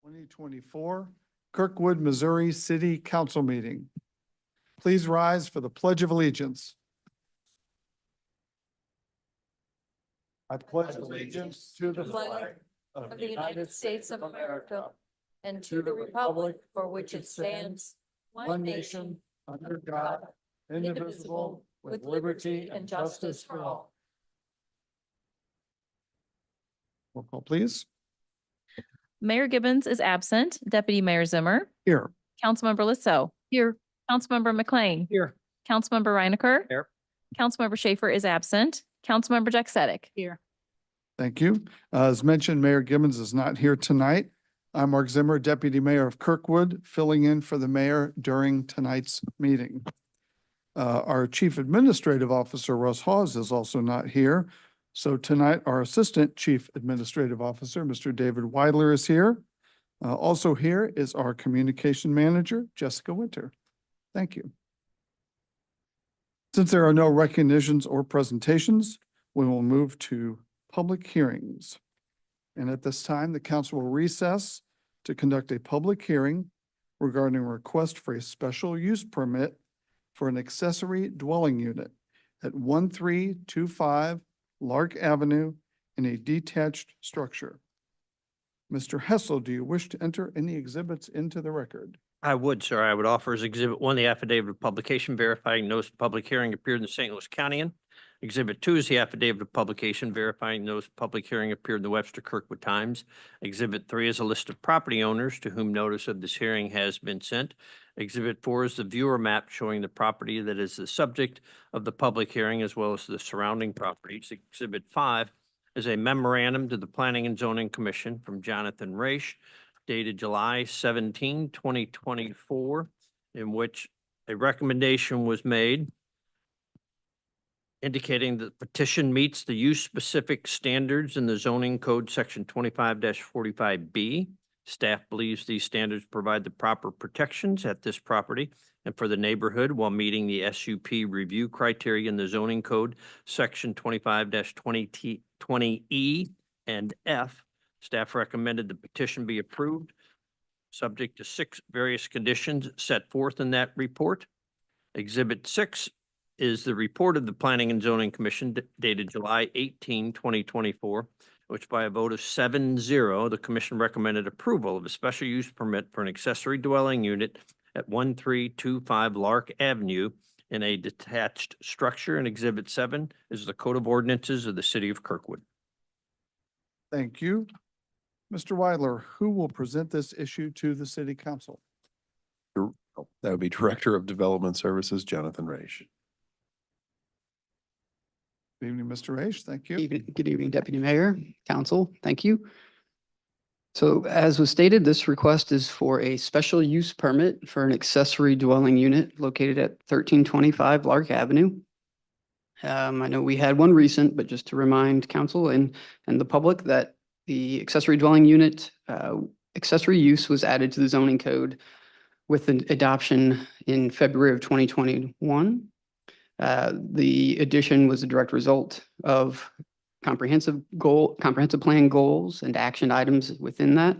2024 Kirkwood, Missouri City Council meeting. Please rise for the Pledge of Allegiance. I pledge allegiance to the flag of the United States of America and to the republic for which it stands, one nation, under God, indivisible, with liberty and justice for all. Roll call, please. Mayor Gibbons is absent. Deputy Mayor Zimmer. Here. Councilmember Lissow. Here. Councilmember McLean. Here. Councilmember Reinecker. Here. Councilmember Schaefer is absent. Councilmember Jack Here. Thank you. As mentioned, Mayor Gibbons is not here tonight. I'm Mark Zimmer, Deputy Mayor of Kirkwood, filling in for the mayor during tonight's meeting. Our Chief Administrative Officer, Russ Hawes, is also not here. So tonight, our Assistant Chief Administrative Officer, Mr. David Weidler, is here. Also here is our Communication Manager, Jessica Winter. Thank you. Since there are no recognitions or presentations, we will move to public hearings. And at this time, the council will recess to conduct a public hearing regarding a request for a special use permit for an accessory dwelling unit at 1325 Lark Avenue in a detached structure. Mr. Hessel, do you wish to enter any exhibits into the record? I would, sir. I would offer as Exhibit 1, the affidavit of publication verifying notice of public hearing appeared in the St. Louis County. Exhibit 2 is the affidavit of publication verifying notice of public hearing appeared in the Webster Kirkwood Times. Exhibit 3 is a list of property owners to whom notice of this hearing has been sent. Exhibit 4 is the viewer map showing the property that is the subject of the public hearing as well as the surrounding properties. Exhibit 5 is a memorandum to the Planning and Zoning Commission from Jonathan Raish dated July 17, 2024, in which a recommendation was made indicating that the petition meets the use-specific standards in the zoning code section 25-45B. Staff believes these standards provide the proper protections at this property and for the neighborhood while meeting the SUP review criteria in the zoning code section 25-20E and F. Staff recommended the petition be approved, subject to 6 various conditions set forth in that report. Exhibit 6 is the report of the Planning and Zoning Commission dated July 18, 2024, which by a vote of 7-0, the commission recommended approval of a special use permit for an accessory dwelling unit at 1325 Lark Avenue in a detached structure. And Exhibit 7 is the Code of Ordinances of the City of Kirkwood. Thank you. Mr. Weidler, who will present this issue to the City Council? That would be Director of Development Services, Jonathan Raish. Good evening, Mr. Raish. Thank you. Good evening, Deputy Mayor, Council. Thank you. So as was stated, this request is for a special use permit for an accessory dwelling unit located at 1325 Lark Avenue. I know we had one recent, but just to remind Council and the public that the accessory dwelling unit accessory use was added to the zoning code with an adoption in February of 2021. The addition was a direct result of comprehensive plan goals and action items within that.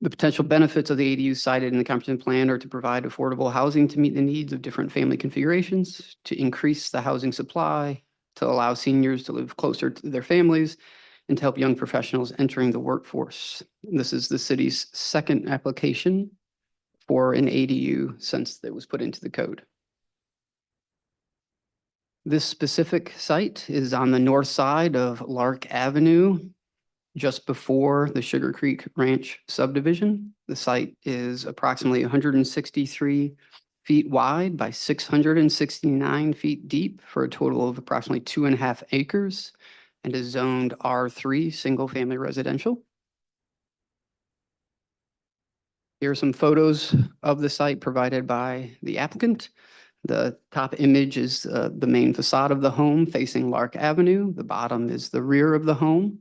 The potential benefits of the ADU cited in the comprehensive plan are to provide affordable housing to meet the needs of different family configurations, to increase the housing supply, to allow seniors to live closer to their families, and to help young professionals entering the workforce. This is the city's second application for an ADU since it was put into the code. This specific site is on the north side of Lark Avenue, just before the Sugar Creek Ranch subdivision. The site is approximately 163 feet wide by 669 feet deep for a total of approximately 2.5 acres and is zoned R3 single family residential. Here are some photos of the site provided by the applicant. The top image is the main facade of the home facing Lark Avenue. The bottom is the rear of the home.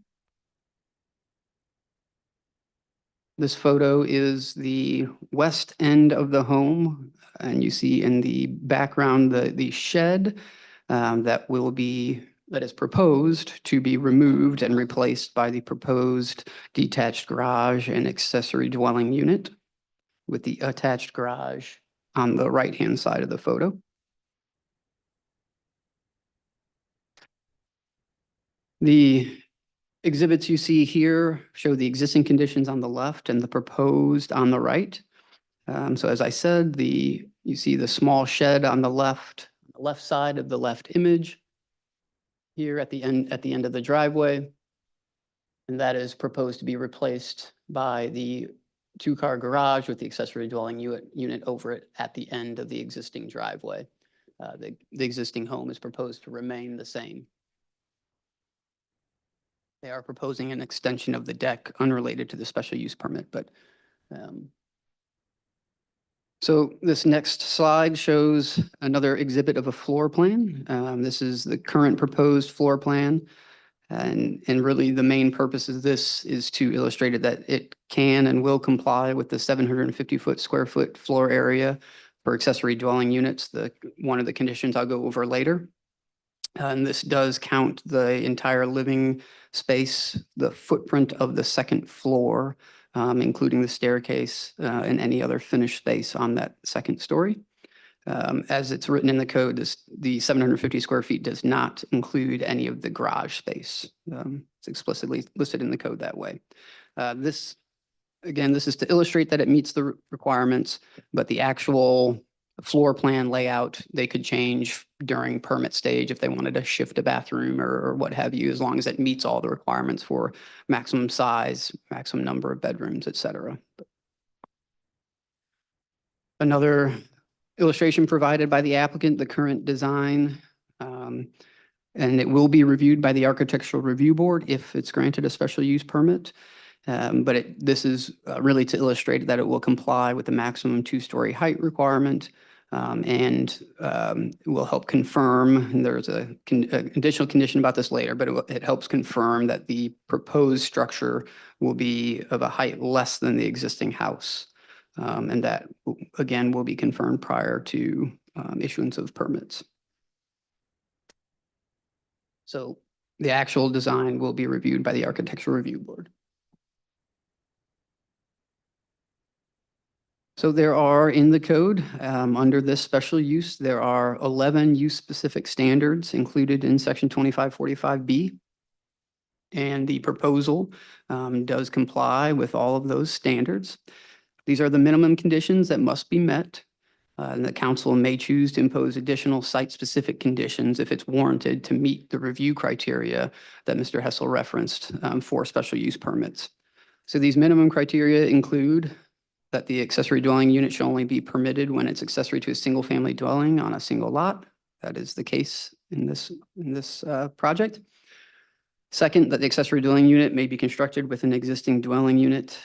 This photo is the west end of the home, and you see in the background the shed that will be that is proposed to be removed and replaced by the proposed detached garage and accessory dwelling unit with the attached garage on the right-hand side of the photo. The exhibits you see here show the existing conditions on the left and the proposed on the right. So as I said, you see the small shed on the left side of the left image here at the end of the driveway. And that is proposed to be replaced by the two-car garage with the accessory dwelling unit over it at the end of the existing driveway. The existing home is proposed to remain the same. They are proposing an extension of the deck unrelated to the special use permit, but so this next slide shows another exhibit of a floor plan. This is the current proposed floor plan. And really the main purpose of this is to illustrate it that it can and will comply with the 750 square foot floor area for accessory dwelling units. One of the conditions I'll go over later. And this does count the entire living space, the footprint of the second floor, including the staircase and any other finished space on that second story. As it's written in the code, the 750 square feet does not include any of the garage space. It's explicitly listed in the code that way. This is to illustrate that it meets the requirements, but the actual floor plan layout, they could change during permit stage if they wanted to shift a bathroom or what have you, as long as it meets all the requirements for maximum size, maximum number of bedrooms, et cetera. Another illustration provided by the applicant, the current design, and it will be reviewed by the Architectural Review Board if it's granted a special use permit. But this is really to illustrate that it will comply with the maximum two-story height requirement and will help confirm, and there's an additional condition about this later, but it helps confirm that the proposed structure will be of a height less than the existing house. And that, again, will be confirmed prior to issuance of permits. So the actual design will be reviewed by the Architectural Review Board. So there are in the code, under this special use, there are 11 use-specific standards included in Section 2545B. And the proposal does comply with all of those standards. These are the minimum conditions that must be met. And the council may choose to impose additional site-specific conditions if it's warranted to meet the review criteria that Mr. Hessel referenced for special use permits. So these minimum criteria include that the accessory dwelling unit shall only be permitted when it's accessory to a single-family dwelling on a single lot. That is the case in this project. Second, that the accessory dwelling unit may be constructed with an existing dwelling unit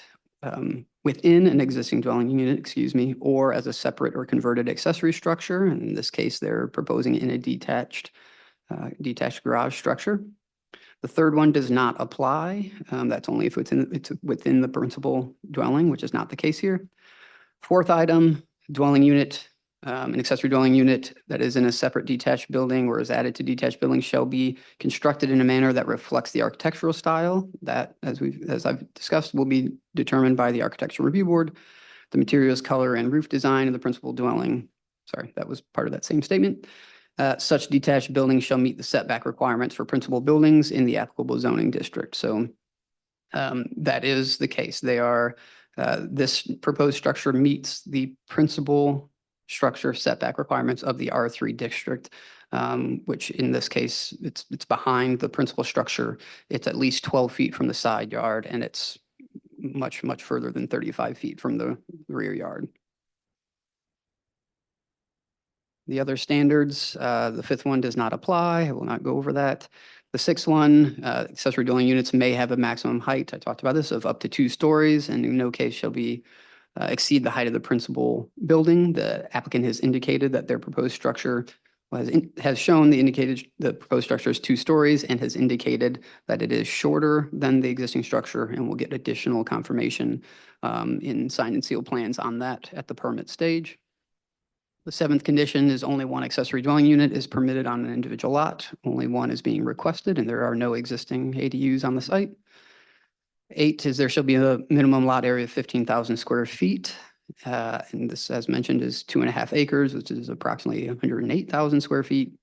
within an existing dwelling unit, or as a separate or converted accessory structure. In this case, they're proposing in a detached garage structure. The third one does not apply. That's only if it's within the principal dwelling, which is not the case here. Fourth item, dwelling unit, an accessory dwelling unit that is in a separate detached building or is added to detached building shall be constructed in a manner that reflects the architectural style that, as I've discussed, will be determined by the Architectural Review Board. The materials, color, and roof design of the principal dwelling. Sorry, that was part of that same statement. Such detached buildings shall meet the setback requirements for principal buildings in the applicable zoning district. So that is the case. This proposed structure meets the principal structure setback requirements of the R3 district, which in this case, it's behind the principal structure. It's at least 12 feet from the side yard, and it's much, much further than 35 feet from the rear yard. The other standards, the fifth one does not apply. I will not go over that. The sixth one, accessory dwelling units may have a maximum height, I talked about this, of up to 2 stories, and in no case shall be exceed the height of the principal building. The applicant has indicated that their proposed structure has shown the proposed structure is 2 stories and has indicated that it is shorter than the existing structure, and we'll get additional confirmation in sign and seal plans on that at the permit stage. The seventh condition is only one accessory dwelling unit is permitted on an individual lot. Only one is being requested, and there are no existing ADUs on the site. 8 is there shall be a minimum lot area of 15,000 square feet. And this, as mentioned, is 2.5 acres, which is approximately 108,000 square feet.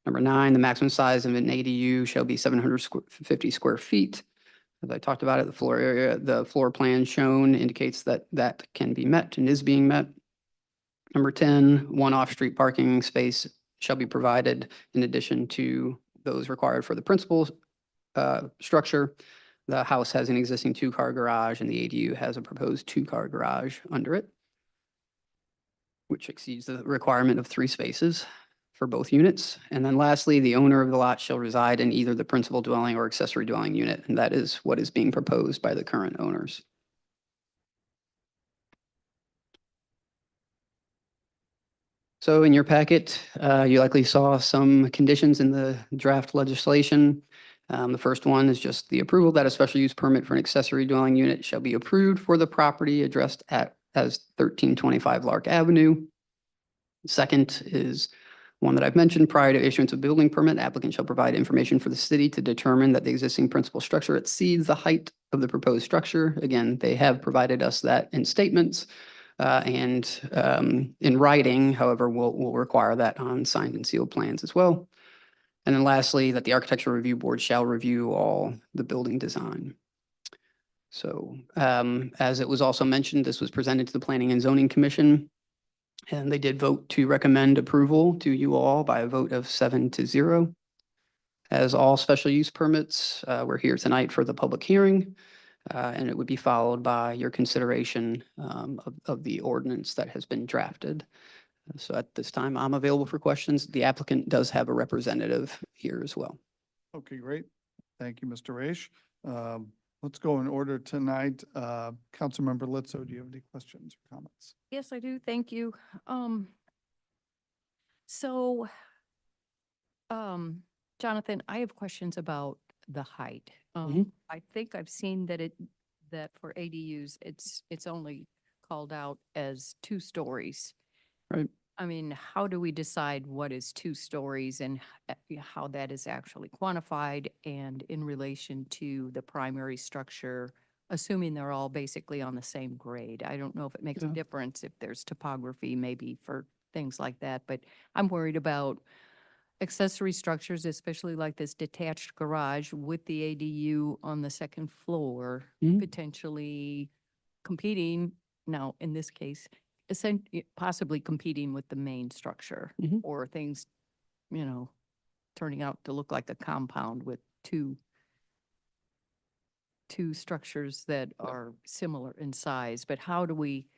Number 9, the maximum size of an ADU shall be 750 square feet. As I talked about it, the floor plan shown indicates that that can be met and is being met. Number 10, one off-street parking space shall be provided in addition to those required for the principal structure. The house has an existing 2-car garage and the ADU has a proposed 2-car garage under it, which exceeds the requirement of 3 spaces for both units. And then lastly, the owner of the lot shall reside in either the principal dwelling or accessory dwelling unit, and that is what is being proposed by the current owners. So in your packet, you likely saw some conditions in the draft legislation. The first one is just the approval that a special use permit for an accessory dwelling unit shall be approved for the property addressed as 1325 Lark Avenue. Second is one that I've mentioned. Prior to issuance of building permit, applicant shall provide information for the city to determine that the existing principal structure exceeds the height of the proposed structure. Again, they have provided us that in statements and in writing. However, we'll require that on signed and sealed plans as well. And then lastly, that the Architectural Review Board shall review all the building design. So as it was also mentioned, this was presented to the Planning and Zoning Commission, and they did vote to recommend approval to you all by a vote of 7-0. As all special use permits, we're here tonight for the public hearing, and it would be followed by your consideration of the ordinance that has been drafted. So at this time, I'm available for questions. The applicant does have a representative here as well. Okay, great. Thank you, Mr. Raish. Let's go in order tonight. Councilmember Litzo, do you have any questions or comments? Yes, I do. Thank you. So, Jonathan, I have questions about the height. Mhm. I think I've seen that for ADUs, it's only called out as 2 stories. Right. I mean, how do we decide what is 2 stories and how that is actually quantified and in relation to the primary structure, assuming they're all basically on the same grade? I don't know if it makes a Yeah. difference if there's topography maybe for things like that, but I'm worried about accessory structures, especially like this detached garage with the ADU on the second floor, Mhm. potentially competing, now in this case, possibly competing with the main structure Mhm. or things, turning out to look like a compound with two structures that are similar in size. But how do we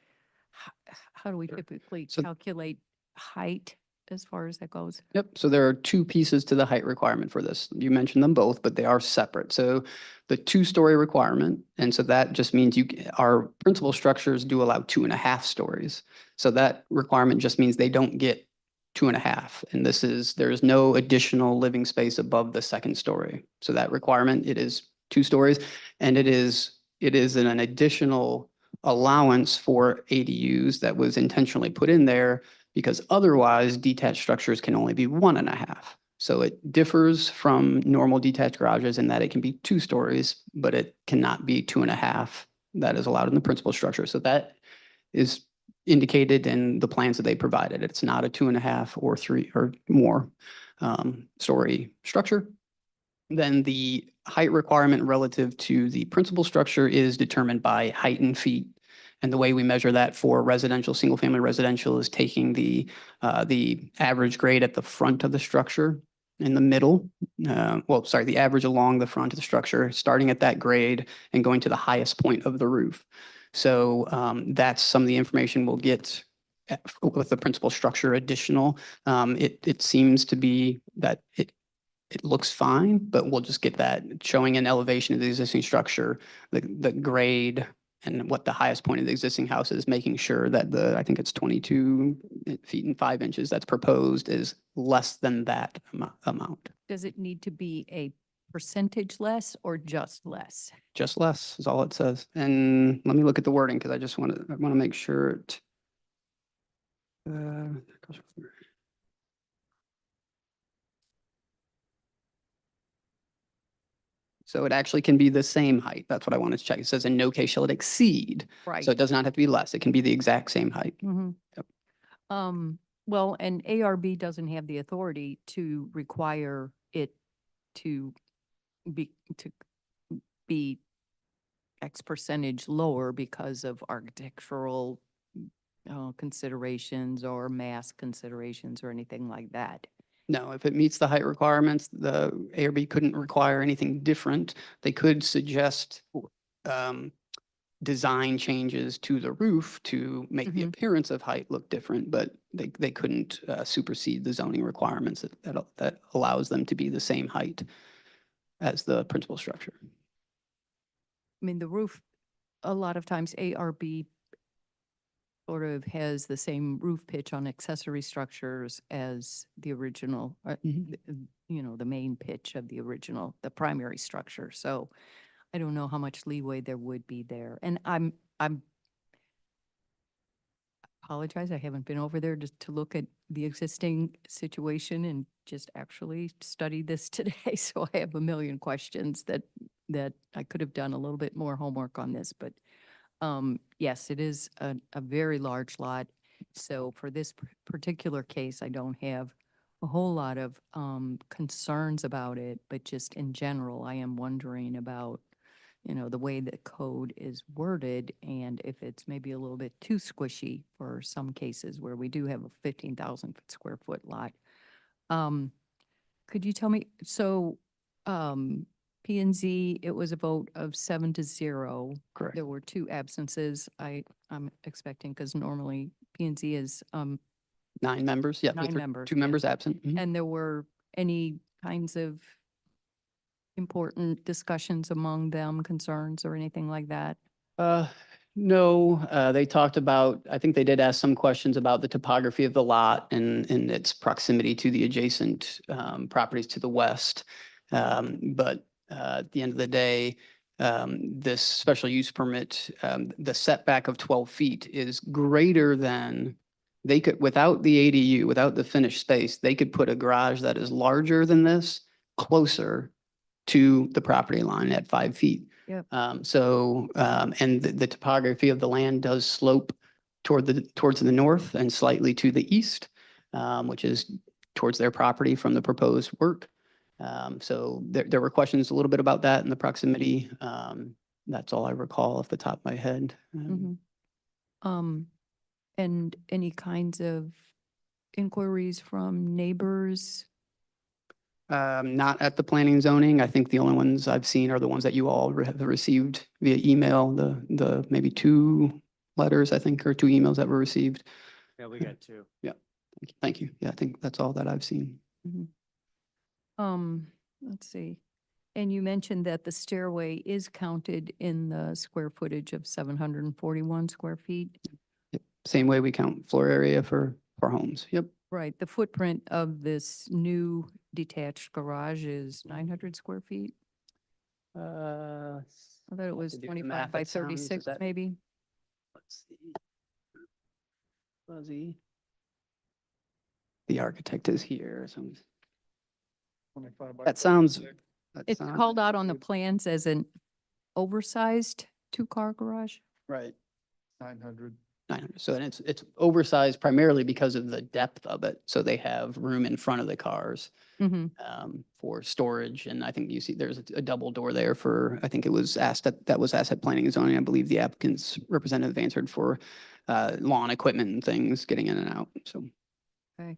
typically So- calculate height as far as that goes? Yep. So there are 2 pieces to the height requirement for this. You mentioned them both, but they are separate. So the 2-story requirement, and so that just means our principal structures do allow 2.5 stories. So that requirement just means they don't get 2.5. And there is no additional living space above the second story. So that requirement, it is 2 stories, and it is an additional allowance for ADUs that was intentionally put in there, because otherwise detached structures can only be 1.5. So it differs from normal detached garages in that it can be 2 stories, but it cannot be 2.5. That is allowed in the principal structure. So that is indicated in the plans that they provided. It's not a 2.5 or 3 or more story structure. Then the height requirement relative to the principal structure is determined by height in feet. And the way we measure that for residential, single-family residential, is taking the average grade at the front of the structure in the middle. The average along the front of the structure, starting at that grade and going to the highest point of the roof. So that's some of the information we'll get with the principal structure additional. It seems to be that it looks fine, but we'll just get that showing an elevation of the existing structure, the grade, and what the highest point of the existing house is, making sure that I think it's 22 feet and 5 inches that's proposed is less than that amount. Does it need to be a percentage less or just less? Just less is all it says. And let me look at the wording, because I want to make sure So it actually can be the same height. That's what I wanted to check. It says in no case shall it exceed. Right. So it does not have to be less. It can be the exact same height. Mhm. Yep. Well, and ARB doesn't have the authority to require it to be, to be X percentage lower because of architectural considerations or mass considerations or anything like that. No, if it meets the height requirements, the ARB couldn't require anything different. They could suggest design changes to the roof to make the Mhm. appearance of height look different, but they couldn't supersede the zoning requirements that allows them to be the same height as the principal structure. I mean, the roof, a lot of times ARB sort of has the same roof pitch on accessory structures as the original, you know, the main pitch of the original, the primary structure. So I don't know how much leeway there would be there. And I'm apologize, I haven't been over there just to look at the existing situation and just actually studied this today. So I have a million questions that I could have done a little bit more homework on this, but yes, it is a very large lot. So for this particular case, I don't have a whole lot of concerns about it, but just in general, I am wondering about, you know, the way the code is worded and if it's maybe a little bit too squishy for some cases where we do have a 15,000 square foot lot. Could you tell me, so P and Z, it was a vote of 7-0. Correct. There were 2 absences. I'm expecting, because normally P and Z is, 9 members, yeah. with 9 members, 2 yeah. members absent. Mhm. and there were any kinds of important discussions among them, concerns or anything like that? No, they talked about, I think they did ask some questions about the topography of the lot and its proximity to the adjacent properties to the west. But at the end of the day, this special use permit, the setback of 12 feet is greater than they could, without the ADU, without the finished space, they could put a garage that is larger than this closer to the property line at 5 feet. Yep. And the topography of the land does slope towards the north and slightly to the east, which is towards their property from the proposed work. So there were questions a little bit about that and the proximity. That's all I recall off the top of my head. And any kinds of inquiries from neighbors? Not at the planning and zoning. I think the only ones I've seen are the ones that you all have received via email, the maybe 2 letters, I think, or 2 emails that were received. Yeah, we got 2. Thank you. Yeah, I think that's all that I've seen. Let's see. And you mentioned that the stairway is counted in the square footage of 741 square feet. Yep. Same way we count floor area for homes. Yep. Right, the footprint of this new detached garage is 900 square feet? I thought it was to do the 25 math, by it sounds- is 36, that- maybe? Let's see. Fuzzy. The architect is here. So 25 by that sounds. 36. that It's sounds- called out on the plans as an oversized 2-car garage? Right. 900. 900. So then it's oversized primarily because of the depth of it. So they have room in front of the cars Mm-hmm. for storage. And I think you see there's a double door there for, I think it was asked that was asked at planning and zoning. I believe the applicant's representative answered for lawn equipment and things getting in and out. So. Okay.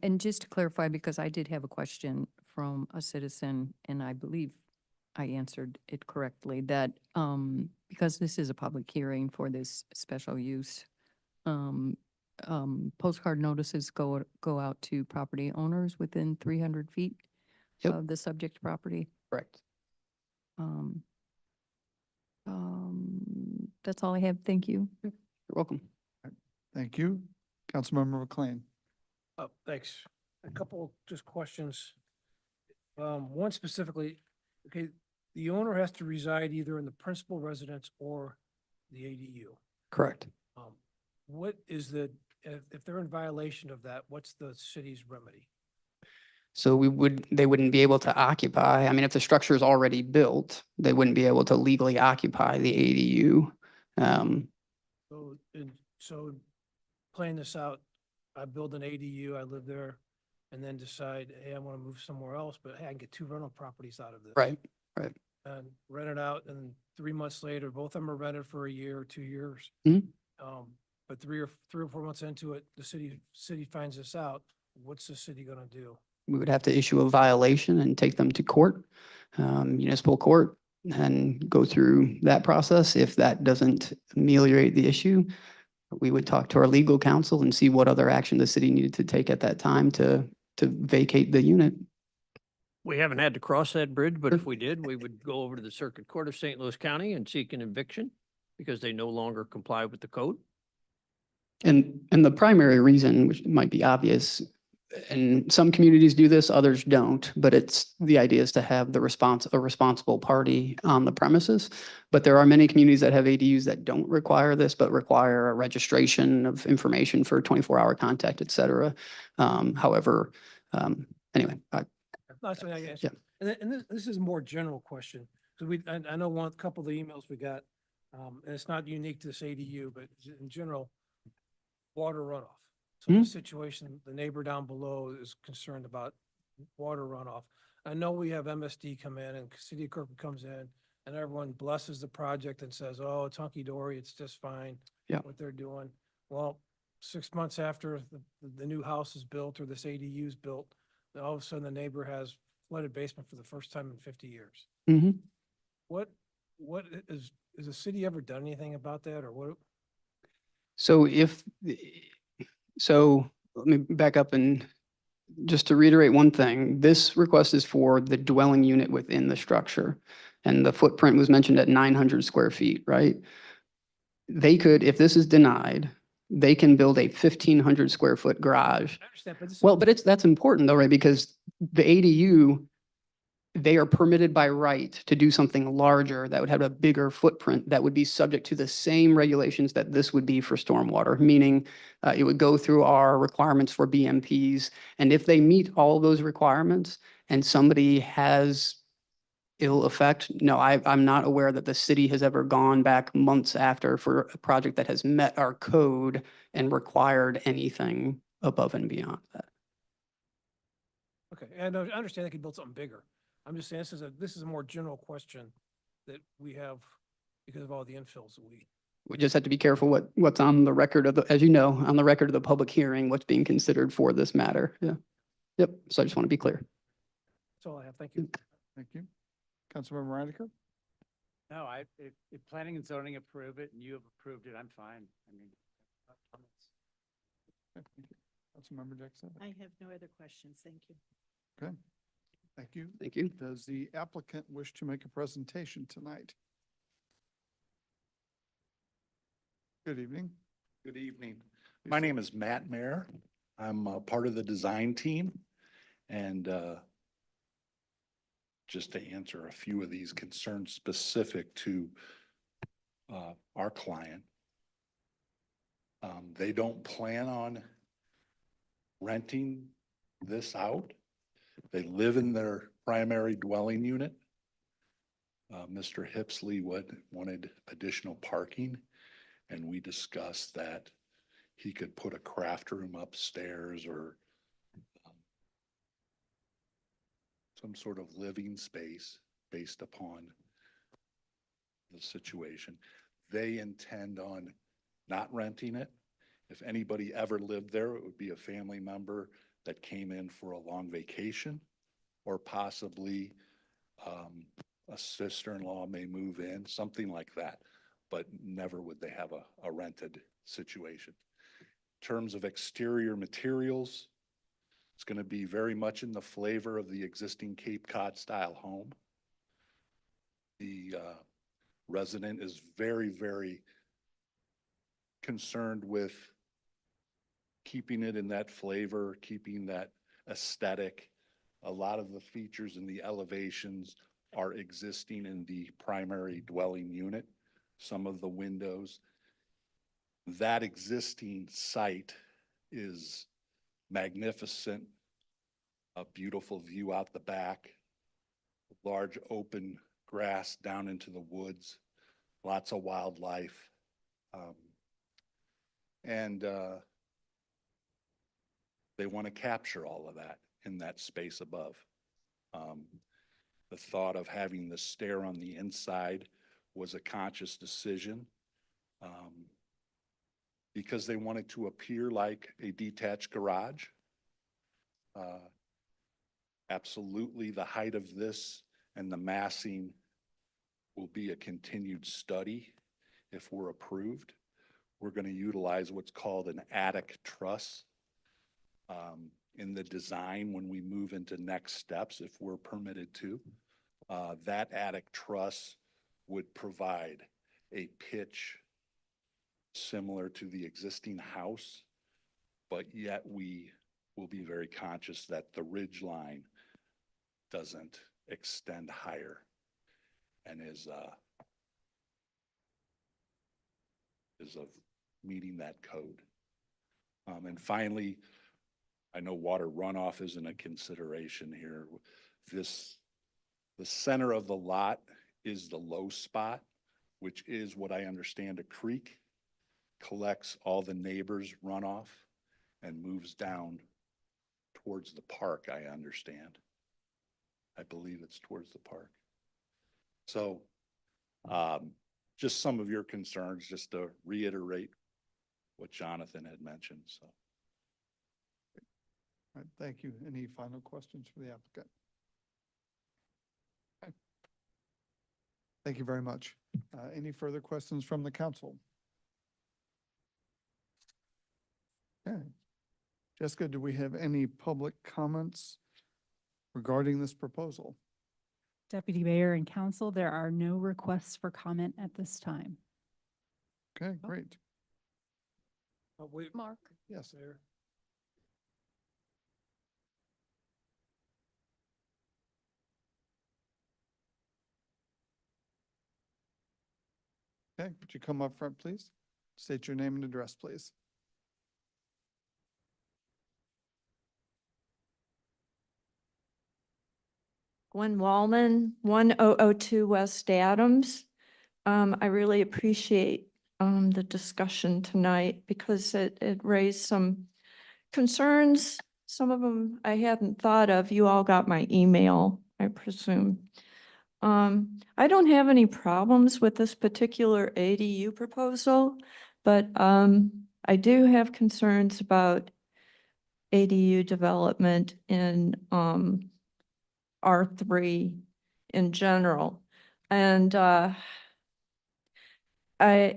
And just to clarify, because I did have a question from a citizen, and I believe I answered it correctly, that, because this is a public hearing for this special use, postcard notices go out to property owners within 300 feet Yep. of the subject property. Correct. That's all I have. Thank you. You're welcome. Thank you. Councilmember McLean. Oh, thanks. A couple just questions. One specifically, okay, the owner has to reside either in the principal residence or the ADU. Correct. What is if they're in violation of that, what's the city's remedy? So they wouldn't be able to occupy, I mean, if the structure is already built, they wouldn't be able to legally occupy the ADU. So playing this out, I build an ADU, I live there, and then decide, hey, I want to move somewhere else, but hey, I can get 2 rental properties out of this. Right. And rent it out, and 3 months later, both of them are rented for a year or 2 years. Mhm. But 3 or 4 months into it, the city finds this out. What's the city gonna do? We would have to issue a violation and take them to court, municipal court, and go through that process. If that doesn't ameliorate the issue, we would talk to our legal counsel and see what other action the city needed to take at that time to vacate the unit. We haven't had to cross that bridge, but Sure. if we did, we would go over to the Circuit Court of St. Louis County and seek an eviction because they no longer comply with the code. And the primary reason, which might be obvious, and some communities do this, others don't, but the idea is to have a responsible party on the premises. But there are many communities that have ADUs that don't require this, but require a registration of information for 24-hour contact, et cetera. However, anyway, That's what I guess. Yeah. And this is a more general question, because I know couple of the emails we got, and it's not unique to this ADU, but in general, water runoff. So the situation, the neighbor down below is concerned about water runoff. I know we have MSD come in and City of Kirkwood comes in and everyone blesses the project and says, oh, it's hunky-dory, it's just fine. Yeah. What they're doing. Well, 6 months after the new house is built or this ADU is built, then all of a sudden the neighbor has flooded basement for the first time in 50 years. mhm. What is the city ever done anything about that or what? So let me back up and just to reiterate one thing, this request is for the dwelling unit within the structure. And the footprint was mentioned at 900 square feet, right? They could, if this is denied, they can build a 1,500 square foot garage. I understand, but this. Well, but that's important though, right? Because the ADU, they are permitted by right to do something larger that would have a bigger footprint that would be subject to the same regulations that this would be for stormwater, meaning it would go through our requirements for BMPs. And if they meet all of those requirements and somebody has ill effect, no, I'm not aware that the city has ever gone back months after for a project that has met our code and required anything above and beyond that. Okay, and I understand they could build something bigger. I'm just saying this is a more general question that we have because of all the infills that We just have to be careful what's on the record of the, as you know, on the record of the public hearing, what's being considered for this matter. Yeah. Yep. So I just want to be clear. that's all I have. Thank you. Thank you. Councilmember Reidiker? No, if planning and zoning approve it and you have approved it, I'm fine. I mean. Okay, thank you. Councilmember Jackson? I have no other questions. Thank you. Okay, thank you. Thank you. Does the applicant wish to make a presentation tonight? Good evening. Good evening. My name is Matt Mayer. I'm part of the design team. And just to answer a few of these concerns specific to our client, they don't plan on renting this out. They live in their primary dwelling unit. Mr. Hipsley wanted additional parking, and we discussed that he could put a craft room upstairs or some sort of living space based upon the situation. They intend on not renting it. If anybody ever lived there, it would be a family member that came in for a long vacation, or possibly a sister-in-law may move in, something like that, but never would they have a rented situation. In terms of exterior materials, it's going to be very much in the flavor of the existing Cape Cod style home. The resident is very, very concerned with keeping it in that flavor, keeping that aesthetic. A lot of the features in the elevations are existing in the primary dwelling unit, some of the windows. That existing site is magnificent, a beautiful view out the back, large open grass down into the woods, lots of wildlife. And they want to capture all of that in that space above. The thought of having the stair on the inside was a conscious decision because they wanted to appear like a detached garage. Absolutely, the height of this and the massing will be a continued study if we're approved. We're going to utilize what's called an attic truss in the design when we move into next steps, if we're permitted to. That attic truss would provide a pitch similar to the existing house, but yet we will be very conscious that the ridge line doesn't extend higher and is of meeting that code. And finally, I know water runoff isn't a consideration here. The center of the lot is the low spot, which is what I understand a creek, collects all the neighbors' runoff and moves down towards the park, I understand. I believe it's towards the park. So just some of your concerns, just to reiterate what Jonathan had mentioned, so. All right, thank you. Any final questions for the applicant? Okay. Thank you very much. Any further questions from the council? Okay. Jessica, do we have any public comments regarding this proposal? Deputy Mayor and Council, there are no requests for comment at this time. Okay, great. Wait, Mark? Yes. Mayor. Okay, would you come up front, please? State your name and address, please. Gwen Wallman, 1002 West Adams. I really appreciate the discussion tonight because it raised some concerns. Some of them I hadn't thought of. You all got my email, I presume. I don't have any problems with this particular ADU proposal, but I do have concerns about ADU development in R3 in general. And I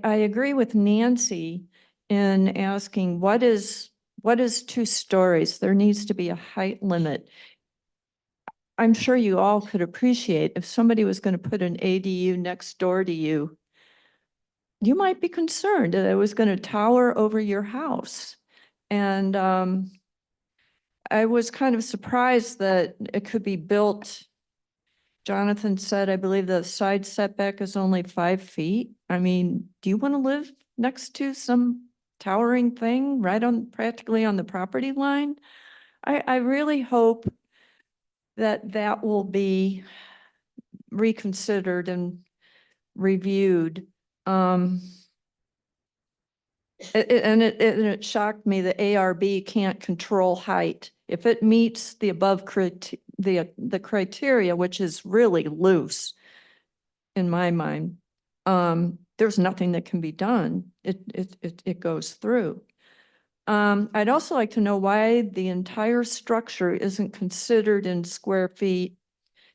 agree with Nancy in asking what is 2 stories? There needs to be a height limit. I'm sure you all could appreciate if somebody was going to put an ADU next door to you, you might be concerned that it was going to tower over your house. And I was kind of surprised that it could be built. Jonathan said, I believe the side setback is only 5 feet. I mean, do you want to live next to some towering thing right on, practically on the property line? I really hope that that will be reconsidered and reviewed. And it shocked me that ARB can't control height. If it meets the above the criteria, which is really loose in my mind, there's nothing that can be done. It goes through. I'd also like to know why the entire structure isn't considered in square feet.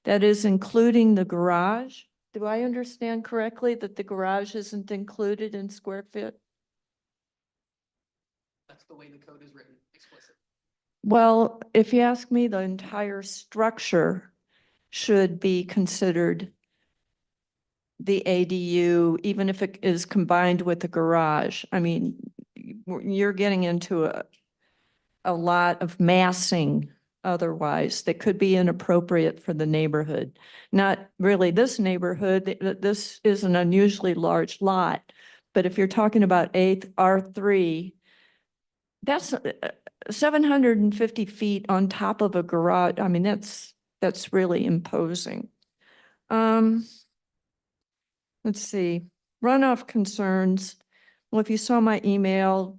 That is including the garage. Do I understand correctly that the garage isn't included in square feet? That's the way the code is written, explicit. Well, if you ask me, the entire structure should be considered the ADU, even if it is combined with the garage. I mean, you're getting into a lot of massing otherwise that could be inappropriate for the neighborhood. Not really this neighborhood, this is an unusually large lot. But if you're talking about R3, that's 750 feet on top of a garage. I mean, that's really imposing. Let's see, runoff concerns. Well, if you saw my two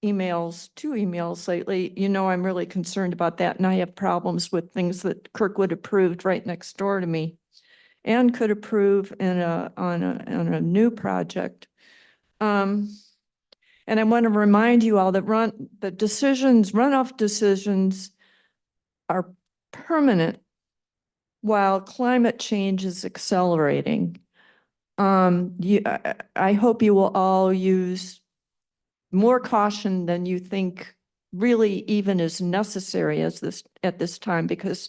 emails lately, you know I'm really concerned about that. And I have problems with things that Kirkwood approved right next door to me and could approve on a new project. And I want to remind you all that runoff decisions are permanent while climate change is accelerating. I hope you will all use more caution than you think really even is necessary at this time, because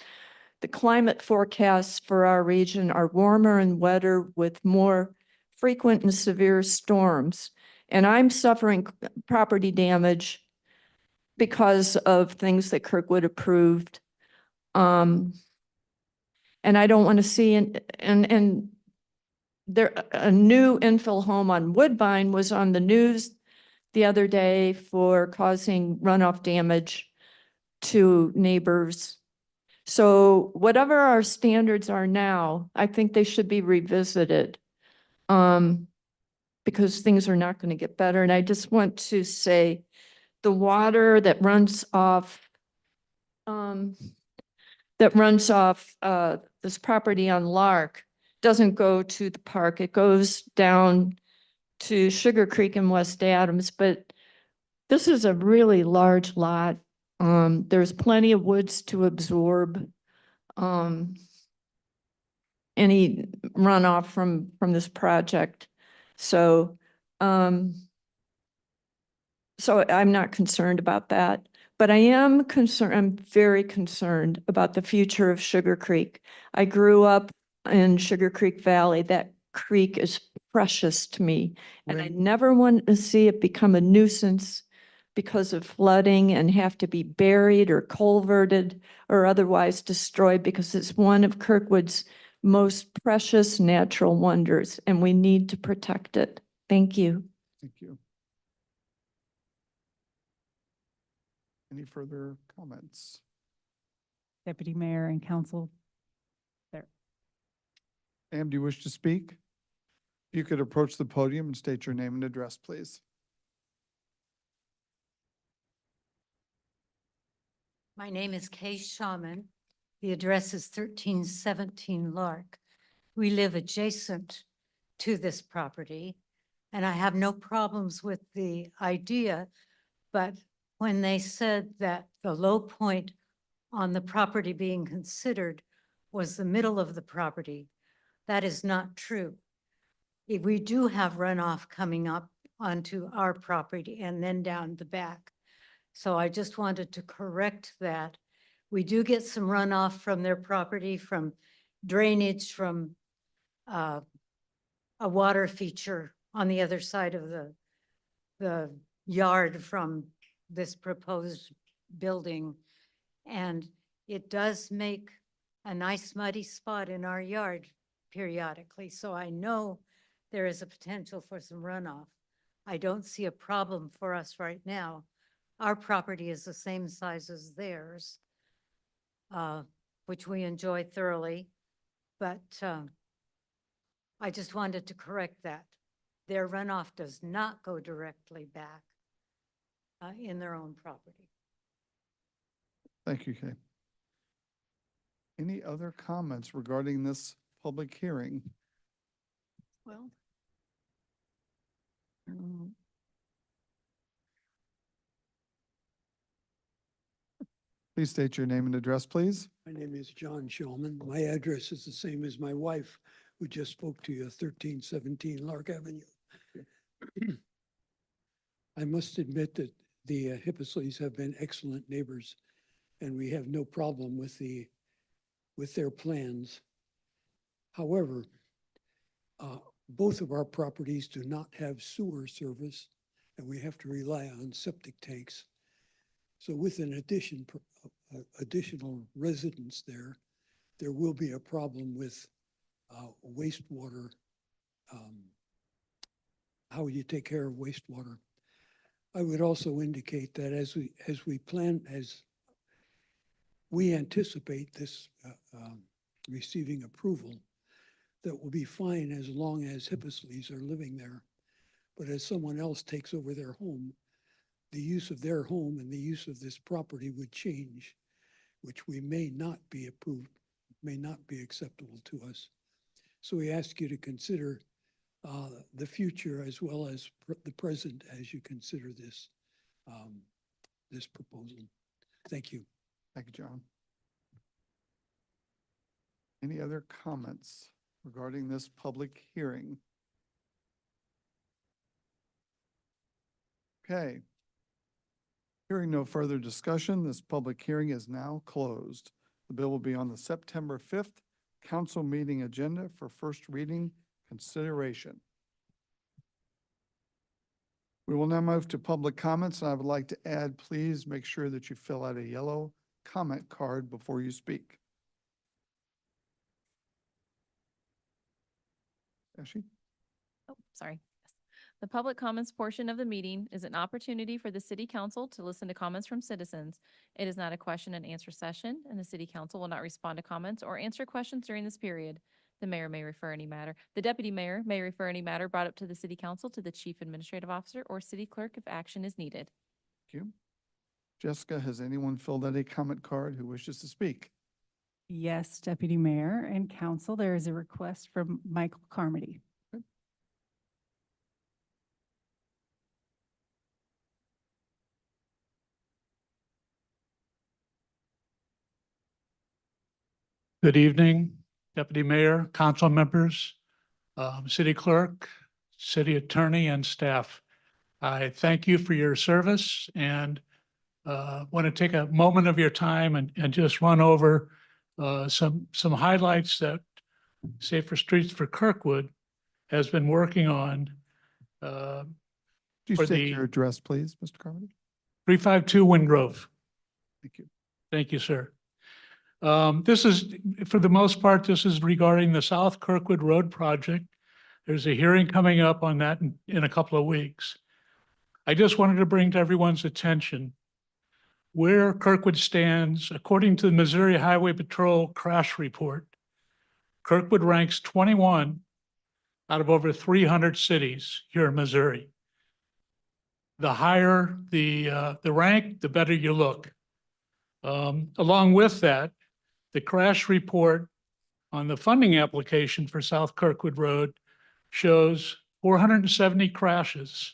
the climate forecasts for our region are warmer and wetter with more frequent and severe storms. And I'm suffering property damage because of things that Kirkwood approved. And I don't want to see, and there, a new infill home on Woodbine was on the news the other day for causing runoff damage to neighbors. So whatever our standards are now, I think they should be revisited, because things are not going to get better. And I just want to say the water that runs off this property on Lark doesn't go to the park. It goes down to Sugar Creek in West Adams, but this is a really large lot. There's plenty of woods to absorb any runoff from this project. So I'm not concerned about that, but I am concerned. I'm very concerned about the future of Sugar Creek. I grew up in Sugar Creek Valley. That creek is precious to me, and I never want to see it become a nuisance because of flooding and have to be buried or culverted or otherwise destroyed, because it's one of Kirkwood's most precious natural wonders, and we need to protect it. Thank you. Thank you. Any further comments? Deputy Mayor and Council. Ma'am, do you wish to speak? You could approach the podium and state your name and address, please. My name is Kay Shaman. The address is 1317 Lark. We live adjacent to this property, and I have no problems with the idea, but when they said that the low point on the property being considered was the middle of the property, that is not true. We do have runoff coming up onto our property and then down the back. So I just wanted to correct that. We do get some runoff from their property, from drainage, from a water feature on the other side of the yard from this proposed building. And it does make a nice muddy spot in our yard periodically. So I know there is a potential for some runoff. I don't see a problem for us right now. Our property is the same size as theirs, which we enjoy thoroughly, but I just wanted to correct that. Their runoff does not go directly back in their own property. Thank you, Kay. Any other comments regarding this public hearing? Well, Please state your name and address, please. My name is John Shulman. My address is the same as my wife, who just spoke to you, 1317 Lark Avenue. I must admit that the Hippisleys have been excellent neighbors, and we have no problem with their plans. However, both of our properties do not have sewer service, and we have to rely on septic tanks. So with an addition additional residents there, there will be a problem with wastewater, how you take care of wastewater. I would also indicate that as we anticipate this receiving approval, that will be fine as long as Hippisley's are living there. But as someone else takes over their home, the use of their home and the use of this property would change, which we may not be approved, may not be acceptable to us. So we ask you to consider the future as well as the present as you consider this, this proposal. Thank you. Thank you, John. Any other comments regarding this public hearing? Okay. Hearing no further discussion, this public hearing is now closed. The bill will be on the September 5th council meeting agenda for first reading consideration. We will now move to public comments, and I would like to add, please make sure that you fill out a yellow comment card before you speak. Ashley? Oh, sorry. The public comments portion of the meeting is an opportunity for the city council to listen to comments from citizens. It is not a question and answer session, and the city council will not respond to comments or answer questions during this period. The mayor may refer any matter. The deputy mayor may refer any matter brought up to the city council to the chief administrative officer or city clerk if action is needed. Thank you. Jessica, has anyone filled out a comment card who wishes to speak? Yes, Deputy Mayor and Council, there is a request from Michael Carmody. Good evening, Deputy Mayor, council members, city clerk, city attorney, and staff. I thank you for your service and want to take a moment of your time and just run over some highlights that Safer Streets for Kirkwood has been working on. Could you For state the- your address, please, Mr. Carmody? 352 Wingrove. Thank you. Thank you, sir. This is, for the most part, this is regarding the South Kirkwood Road project. There's a hearing coming up on that in a couple of weeks. I just wanted to bring to everyone's attention where Kirkwood stands according to the Missouri Highway Patrol crash report. Kirkwood ranks 21 out of over 300 cities here in Missouri. The higher the rank, the better you look. Along with that, the crash report on the funding application for South Kirkwood Road shows 470 crashes,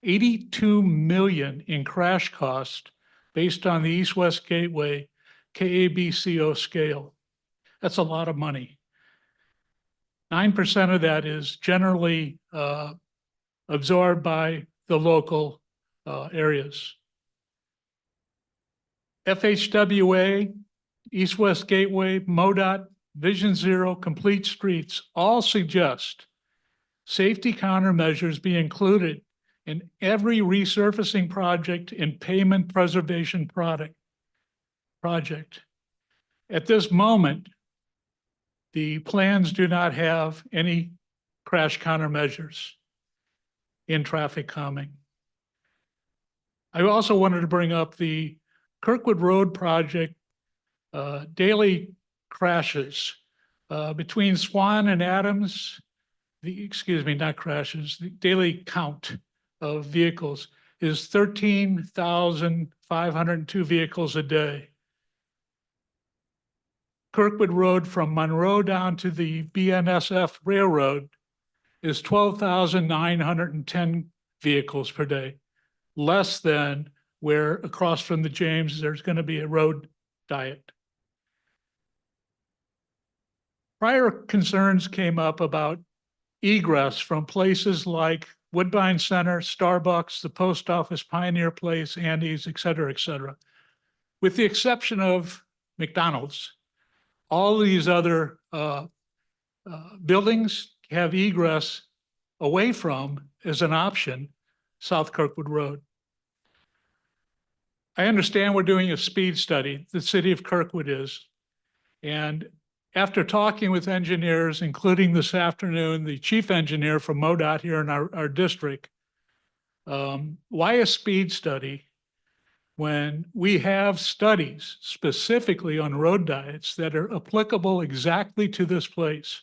82 million in crash cost based on the East-West Gateway KABCO scale. That's a lot of money. 9% of that is generally absorbed by the local areas. FHWA, East-West Gateway, MoDOT, Vision Zero, Complete Streets all suggest safety countermeasures be included in every resurfacing project and pavement preservation project. At this moment, the plans do not have any crash countermeasures in traffic calming. I also wanted to bring up the Kirkwood Road project daily crashes between Swan and Adams. Not crashes, the daily count of vehicles is 13,502 vehicles a day. Kirkwood Road from Monroe down to the BNSF Railroad is 12,910 vehicles per day, less than where across from the James, there's going to be a road diet. Prior concerns came up about egress from places like Woodbine Center, Starbucks, the post office, Pioneer Place, Andy's, et cetera, with the exception of McDonald's. All these other buildings have egress away from as an option South Kirkwood Road. I understand we're doing a speed study, the city of Kirkwood is. And after talking with engineers, including this afternoon, the chief engineer from MoDOT here in our district, why a speed study when we have studies specifically on road diets that are applicable exactly to this place?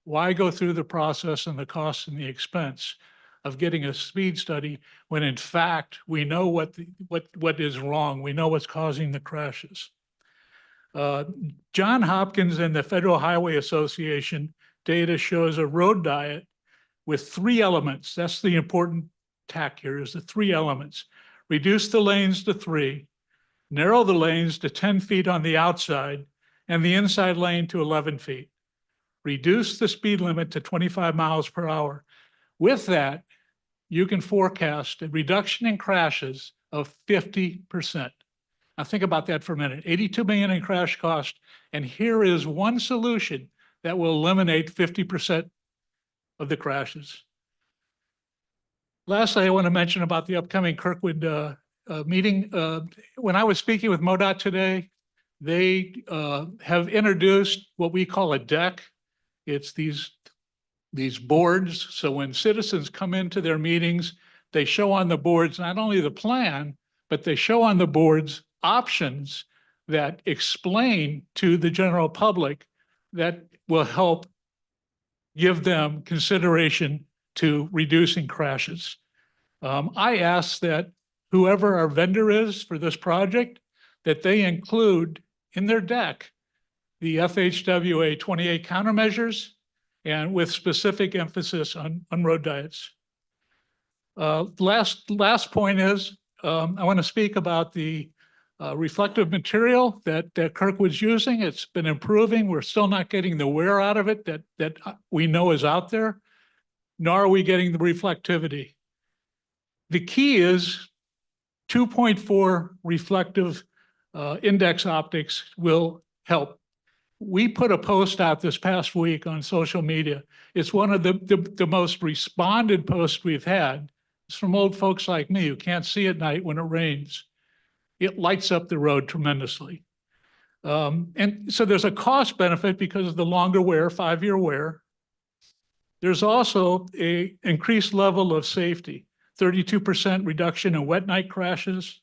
Why go through the process and the cost and the expense of getting a speed study when in fact we know what is wrong? We know what's causing the crashes. John Hopkins and the Federal Highway Association data shows a road diet with 3 elements. That's the important tack here, is the 3 elements. Reduce the lanes to 3, narrow the lanes to 10 feet on the outside, and the inside lane to 11 feet. Reduce the speed limit to 25 miles per hour. With that, you can forecast a reduction in crashes of 50%. Now think about that for a minute. 82 million in crash cost, and here is one solution that will eliminate 50% of the crashes. Lastly, I want to mention about the upcoming Kirkwood meeting. When I was speaking with MoDOT today, they have introduced what we call a deck. It's these boards. So when citizens come into their meetings, they show on the boards not only the plan, but they show on the boards options that explain to the general public that will help give them consideration to reducing crashes. I ask that whoever our vendor is for this project, that they include in their deck the FHWA 28 countermeasures and with specific emphasis on road diets. Last point is, I want to speak about the reflective material that Kirkwood's using. It's been improving. We're still not getting the wear out of it that we know is out there, nor are we getting the reflectivity. The key is 2.4 reflective index optics will help. We put a post out this past week on social media. It's one of the most responded posts we've had. It's from old folks like me who can't see at night when it rains. It lights up the road tremendously. And so there's a cost benefit because of the longer wear, 5-year wear. There's also an increased level of safety, 32% reduction in wet night crashes,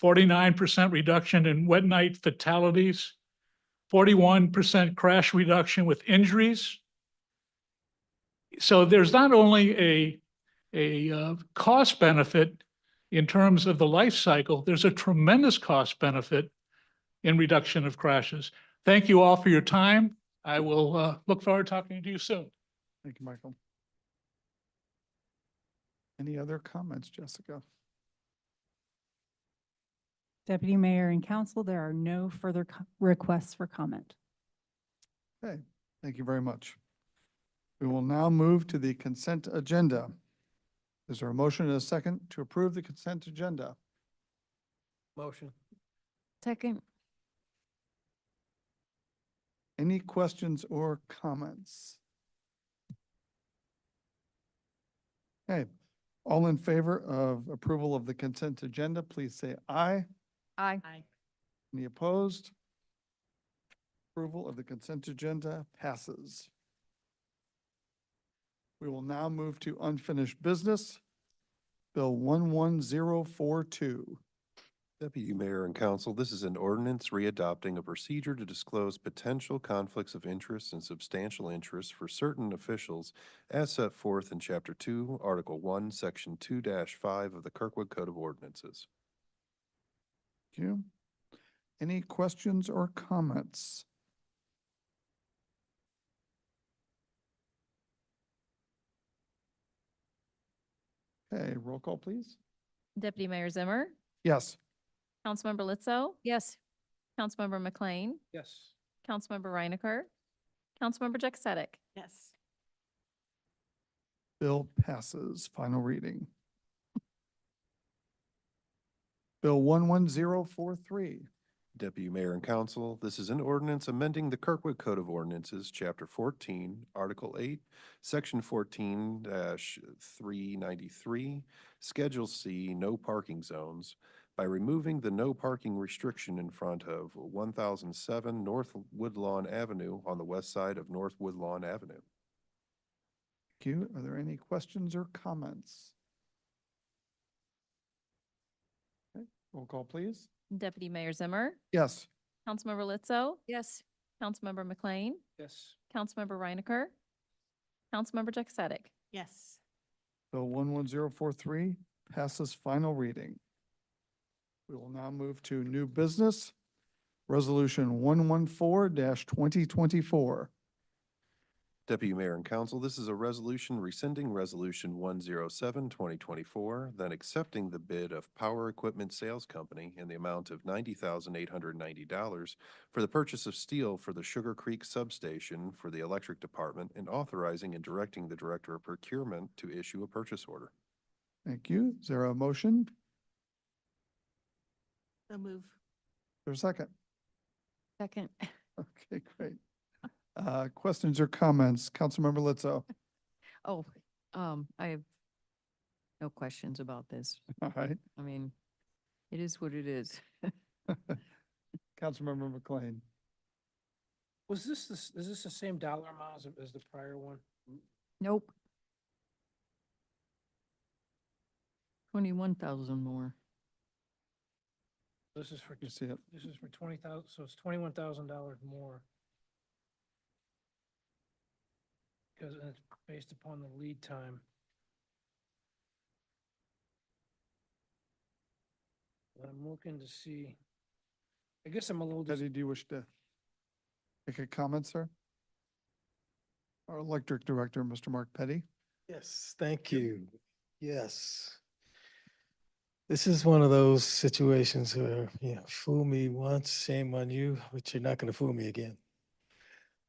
49% reduction in wet night fatalities, 41% crash reduction with injuries. So there's not only a cost benefit in terms of the life cycle, there's a tremendous cost benefit in reduction of crashes. Thank you all for your time. I will look forward to talking to you soon. Thank you, Michael. Any other comments, Jessica? Deputy Mayor and Council, there are no further requests for comment. Okay, thank you very much. We will now move to the consent agenda. Is there a motion and a second to approve the consent agenda? Motion. Second. Any questions or comments? Okay, all in favor of approval of the consent agenda, please say aye. Aye. Any opposed? Approval of the consent agenda passes. We will now move to unfinished business. Bill 11042. Deputy Mayor and Council, this is an ordinance readopting a procedure to disclose potential conflicts of interest and substantial interest for certain officials as set forth in Chapter 2, Article 1, Section 2-5 of the Kirkwood Code of Ordinances. Thank you. Any questions or comments? Okay, roll call, please. Deputy Mayor Zimmer, Yes. Councilmember Litzo, Yes. Councilmember McLean, Yes. Councilmember Reinecker, Councilmember Jack Yes. Bill passes. Final reading. Bill 11043. Deputy Mayor and Council, this is an ordinance amending the Kirkwood Code of Ordinances, Chapter 14, Article 8, Section 14-393, Schedule C, no parking zones, by removing the no parking restriction in front of 1007 North Woodlawn Avenue on the west side of North Woodlawn Avenue. Thank you. Are there any questions or comments? Okay, roll call, please. Deputy Mayor Zimmer, Yes. Councilmember Lizzo, Yes. Councilmember McLean, Yes. Councilmember Reinecker, Councilmember Jack Yes. Bill 11043 passes final reading. We will now move to new business, Resolution 114-2024. Deputy Mayor and Council, this is a resolution rescinding Resolution 107, 2024, then accepting the bid of Power Equipment Sales Company in the amount of $90,890 for the purchase of steel for the Sugar Creek Substation for the Electric Department and authorizing and directing the Director of Procurement to issue a purchase order. Thank you. Is there a motion? So move. Is there a second? Second. Okay, great. Questions or comments? Councilmember Lizzo. Oh, I have no questions about this. All right. I mean, it is what it is. Councilmember McLean. Is this the same dollar amount as the prior one? Nope. 21,000 more. This is for, You see it? this is for 20,000, so it's $21,000 more. Because it's based upon the lead time. But I'm looking to see, I guess I'm a little, Petty, do you wish to make a comment, sir? Our Electric Director, Mr. Mark Petty. Yes, thank you. Yes. This is one of those situations where, fool me once, shame on you, but you're not going to fool me again.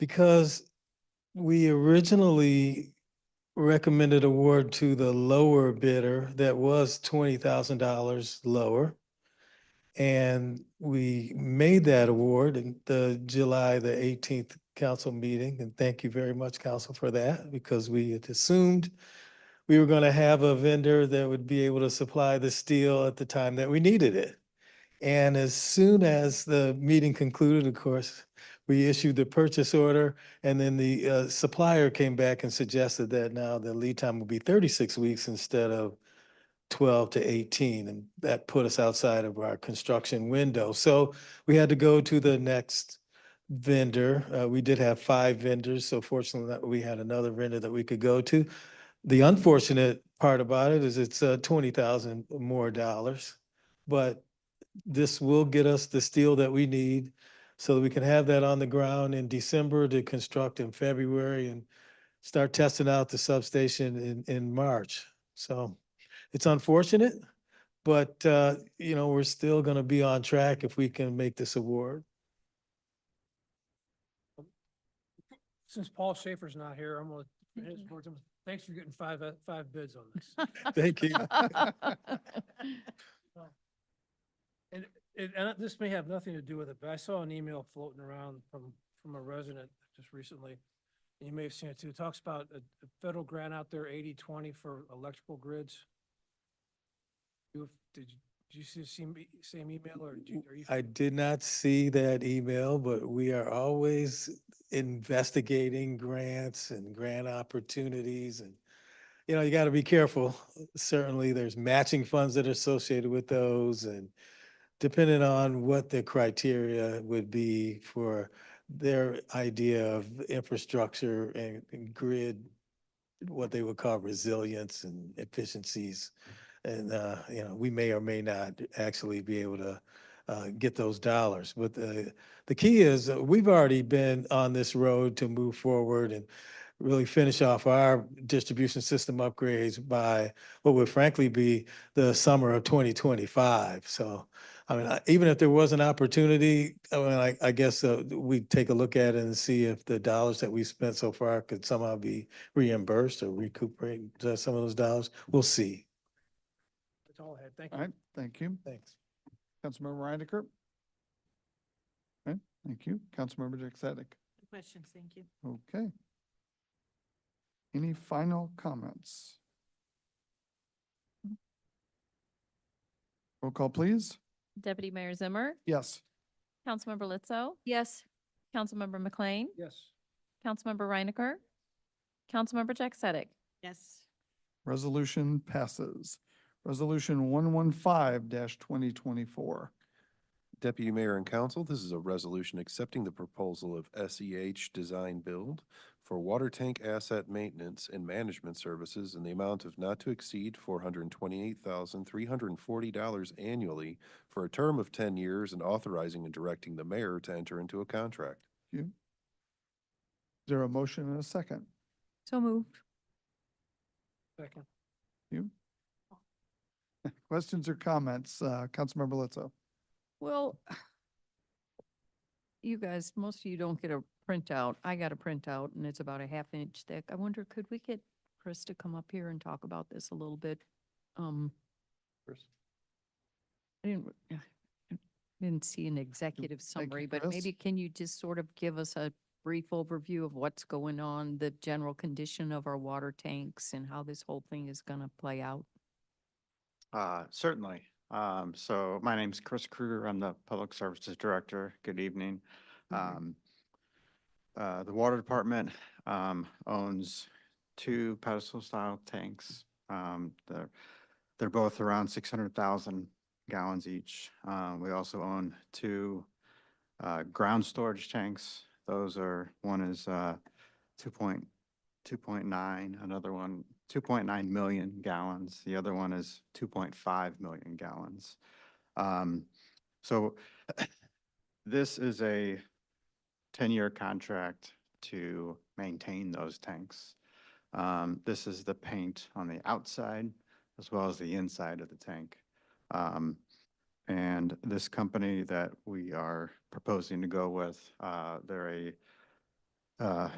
Because we originally recommended award to the lower bidder that was $20,000 lower. And we made that award in the July the 18th council meeting. And thank you very much, council, for that, because we had assumed we were going to have a vendor that would be able to supply the steel at the time that we needed it. And as soon as the meeting concluded, of course, we issued the purchase order, and then the supplier came back and suggested that now the lead time will be 36 weeks instead of 12 to 18, and that put us outside of our construction window. So we had to go to the next vendor. We did have 5 vendors, so fortunately that we had another vendor that we could go to. The unfortunate part about it is it's $20,000 more dollars, but this will get us the steel that we need so that we can have that on the ground in December to construct in February and start testing out the substation in March. So it's unfortunate, but we're still going to be on track if we can make this award. since Paul Schaefer's not here, I'm gonna, thanks for getting five bids on this. Thank you. And this may have nothing to do with it, but I saw an email floating around from a resident just recently. You may have seen it too. It talks about a federal grant out there, 80-20 for electrical grids. Did you see the same email or are you? I did not see that email, but we are always investigating grants and grant opportunities, and you got to be careful. Certainly there's matching funds that are associated with those, and depending on what the criteria would be for their idea of infrastructure and grid, what they would call resilience and efficiencies. And, we may or may not actually be able to get those dollars. But the key is we've already been on this road to move forward and really finish off our distribution system upgrades by what would frankly be the summer of 2025. So, even if there was an opportunity, I guess we'd take a look at it and see if the dollars that we spent so far could somehow be reimbursed or recuperate some of those dollars. We'll see. That's all I had. Thank All you. right, thank you. Thanks. Councilmember Reinecker. Okay, thank you. Councilmember Jack. Questions, thank you. Okay. Any final comments? Roll call, please. Deputy Mayor Zimmer, Yes. Councilmember Lizzo, Yes. Councilmember McLean, Yes. Councilmember Reinecker, Councilmember Jack Sadek. Yes. Resolution passes. Resolution 115-2024. Deputy Mayor and Council, this is a resolution accepting the proposal of SEH Design Build for water tank asset maintenance and management services in the amount of not to exceed $428,340 annually for a term of 10 years and authorizing and directing the mayor to enter into a contract. You. Is there a motion and a second? So moved. Second. You. Questions or comments? Councilmember Lizzo. Well, you guys, most of you don't get a printout. I got a printout and it's about a half-inch thick. I wonder, could we get Chris to come up here and talk about this a little bit? Chris? I didn't see an executive Thank you, summary, but Chris. maybe can you just sort of give us a brief overview of what's going on, the general condition of our water tanks and how this whole thing is gonna play out? Certainly. So my name's Chris Kruger. I'm the Public Services Director. Good evening. The Water Department owns two pedestal-style tanks. They're both around 600,000 gallons each. We also own two ground storage tanks. One is 2.9, another one 2.9 million gallons. The other one is 2.5 million gallons. So this is a 10-year contract to maintain those tanks. This is the paint on the outside as well as the inside of the tank. And this company that we are proposing to go with, they're a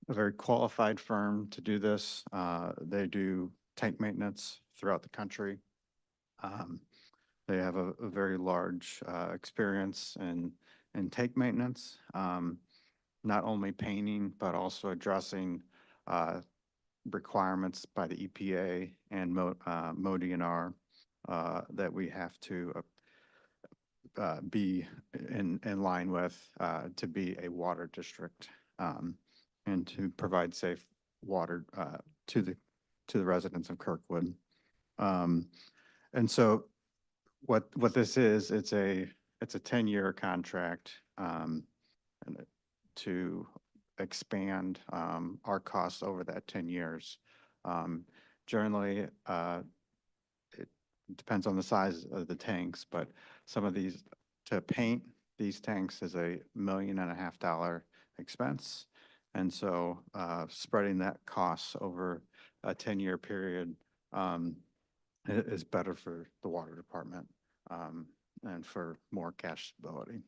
very qualified firm to do this. They do tank maintenance throughout the country. They have a very large experience in tank maintenance, not only painting, but also addressing requirements by the EPA and MoDNR that we have to be in line with to be a water district. And to provide safe water to the residents of Kirkwood. And so what this is, it's a 10-year contract to expand our costs over that 10 years. Generally, it depends on the size of the tanks, but some of these, to paint these tanks is $1.5 million expense. And so spreading that cost over a 10-year period is better for the water department and for more cash stability.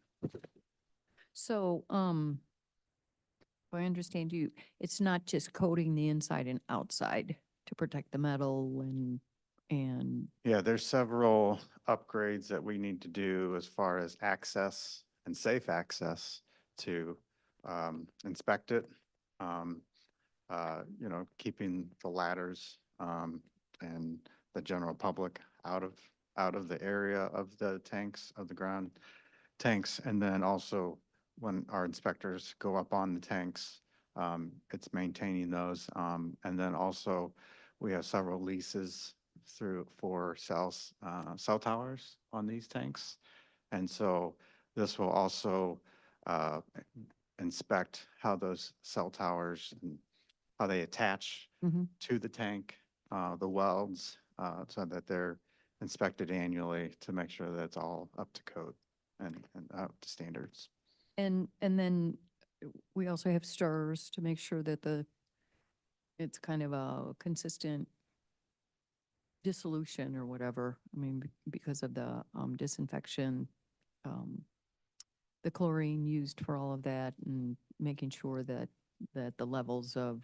So, if I understand you, it's not just coating the inside and outside to protect the metal and Yeah, there's several upgrades that we need to do as far as access and safe access to inspect it. Keeping the ladders and the general public out of the area of the tanks, of the ground tanks. And then also when our inspectors go up on the tanks, it's maintaining those. And then also we have several leases for cell towers on these tanks. And so this will also inspect how those cell towers and how they attach to the tank, the welds, so that they're inspected annually to make sure that it's all up to code and up to standards. and then we also have stirrers to make sure that it's kind of a consistent dissolution or whatever. I mean, because of the disinfection, the chlorine used for all of that, and making sure that the levels of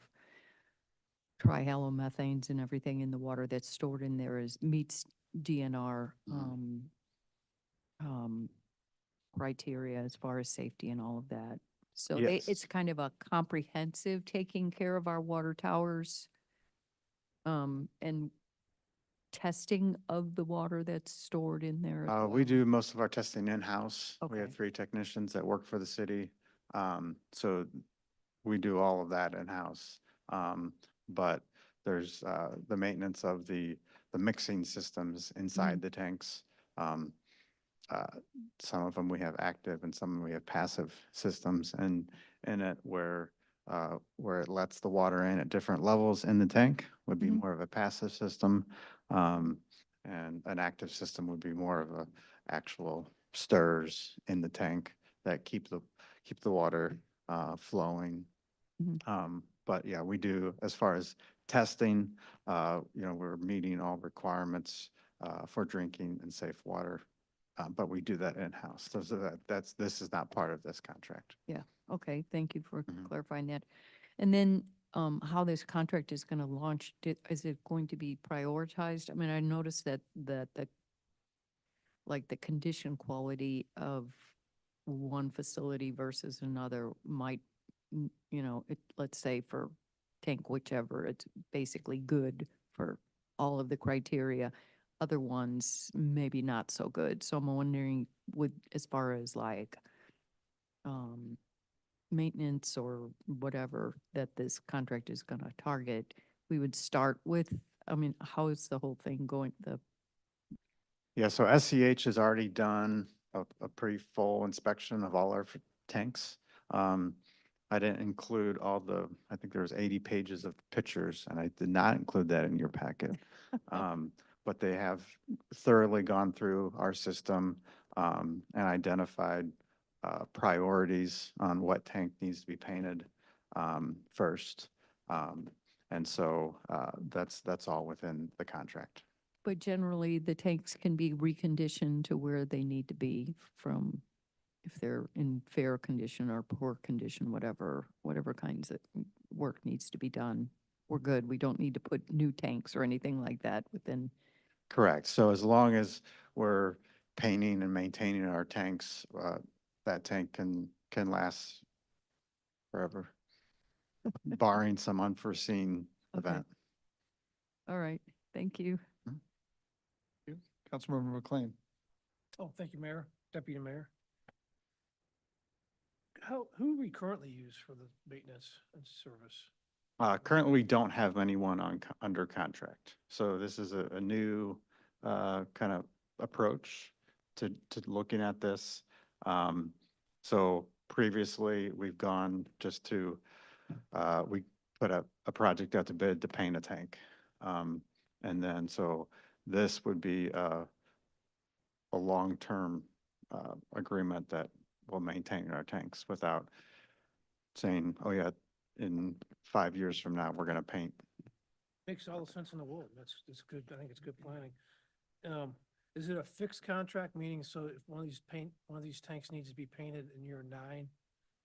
trihalomethanes and everything in the water that's stored in there meets DNR criteria as far as safety and all of that. So Yes. it's kind of a comprehensive taking care of our water towers. And testing of the water that's stored in there as We well? do most of our testing in-house. We have Okay. 3 technicians that work for the city. So we do all of that in-house. But there's the maintenance of the mixing systems inside the tanks. Um, uh, Some of them we have active and some we have passive systems and in it where it lets the water in at different levels in the tank would be Mhm. more of a passive system. And an active system would be more of a actual stirs in the tank that keep the water flowing. But yeah, we do, as far as testing, we're meeting all requirements for drinking and safe water. But we do that in-house. So this is not part of this contract. Yeah, okay, thank you for Mhm. clarifying that. And then, how this contract is gonna launch, is it going to be prioritized? I mean, I noticed that like the condition quality of one facility versus another might, let's say for tank whichever, it's basically good for all of the criteria. Other ones, maybe not so good. So I'm wondering as far as like, maintenance or whatever that this contract is gonna target, we would start with, I mean, how is the whole thing going? Yeah, so SCH has already done a pretty full inspection of all our tanks. I didn't include I think there was 80 pages of pictures, and I did not include that in your packet. But they have thoroughly gone through our system and identified priorities on what tank needs to be painted first. And so that's all within the contract. But generally, the tanks can be reconditioned to where they need to be from, if they're in fair condition or poor condition, whatever kinds of work needs to be done. We're good. We don't need to put new tanks or anything like that within. Correct. So as long as we're painting and maintaining our tanks, that tank can last forever, barring some unforeseen Okay. event. All right, thank you. Councilmember McLean. Oh, thank you, Mayor, Deputy Mayor. Who we currently use for the maintenance and service? Currently, we don't have anyone under contract. So this is a new kind of approach to looking at this. So previously, we've gone just to, we put a project out to bid to paint a tank. And then, so this would be a long-term agreement that will maintain our tanks without saying, oh yeah, in 5 years from now, we're gonna paint. Makes all the sense in the world. That's good. I think it's good planning. Is it a fixed contract, meaning so if one of these tanks needs to be painted in year 9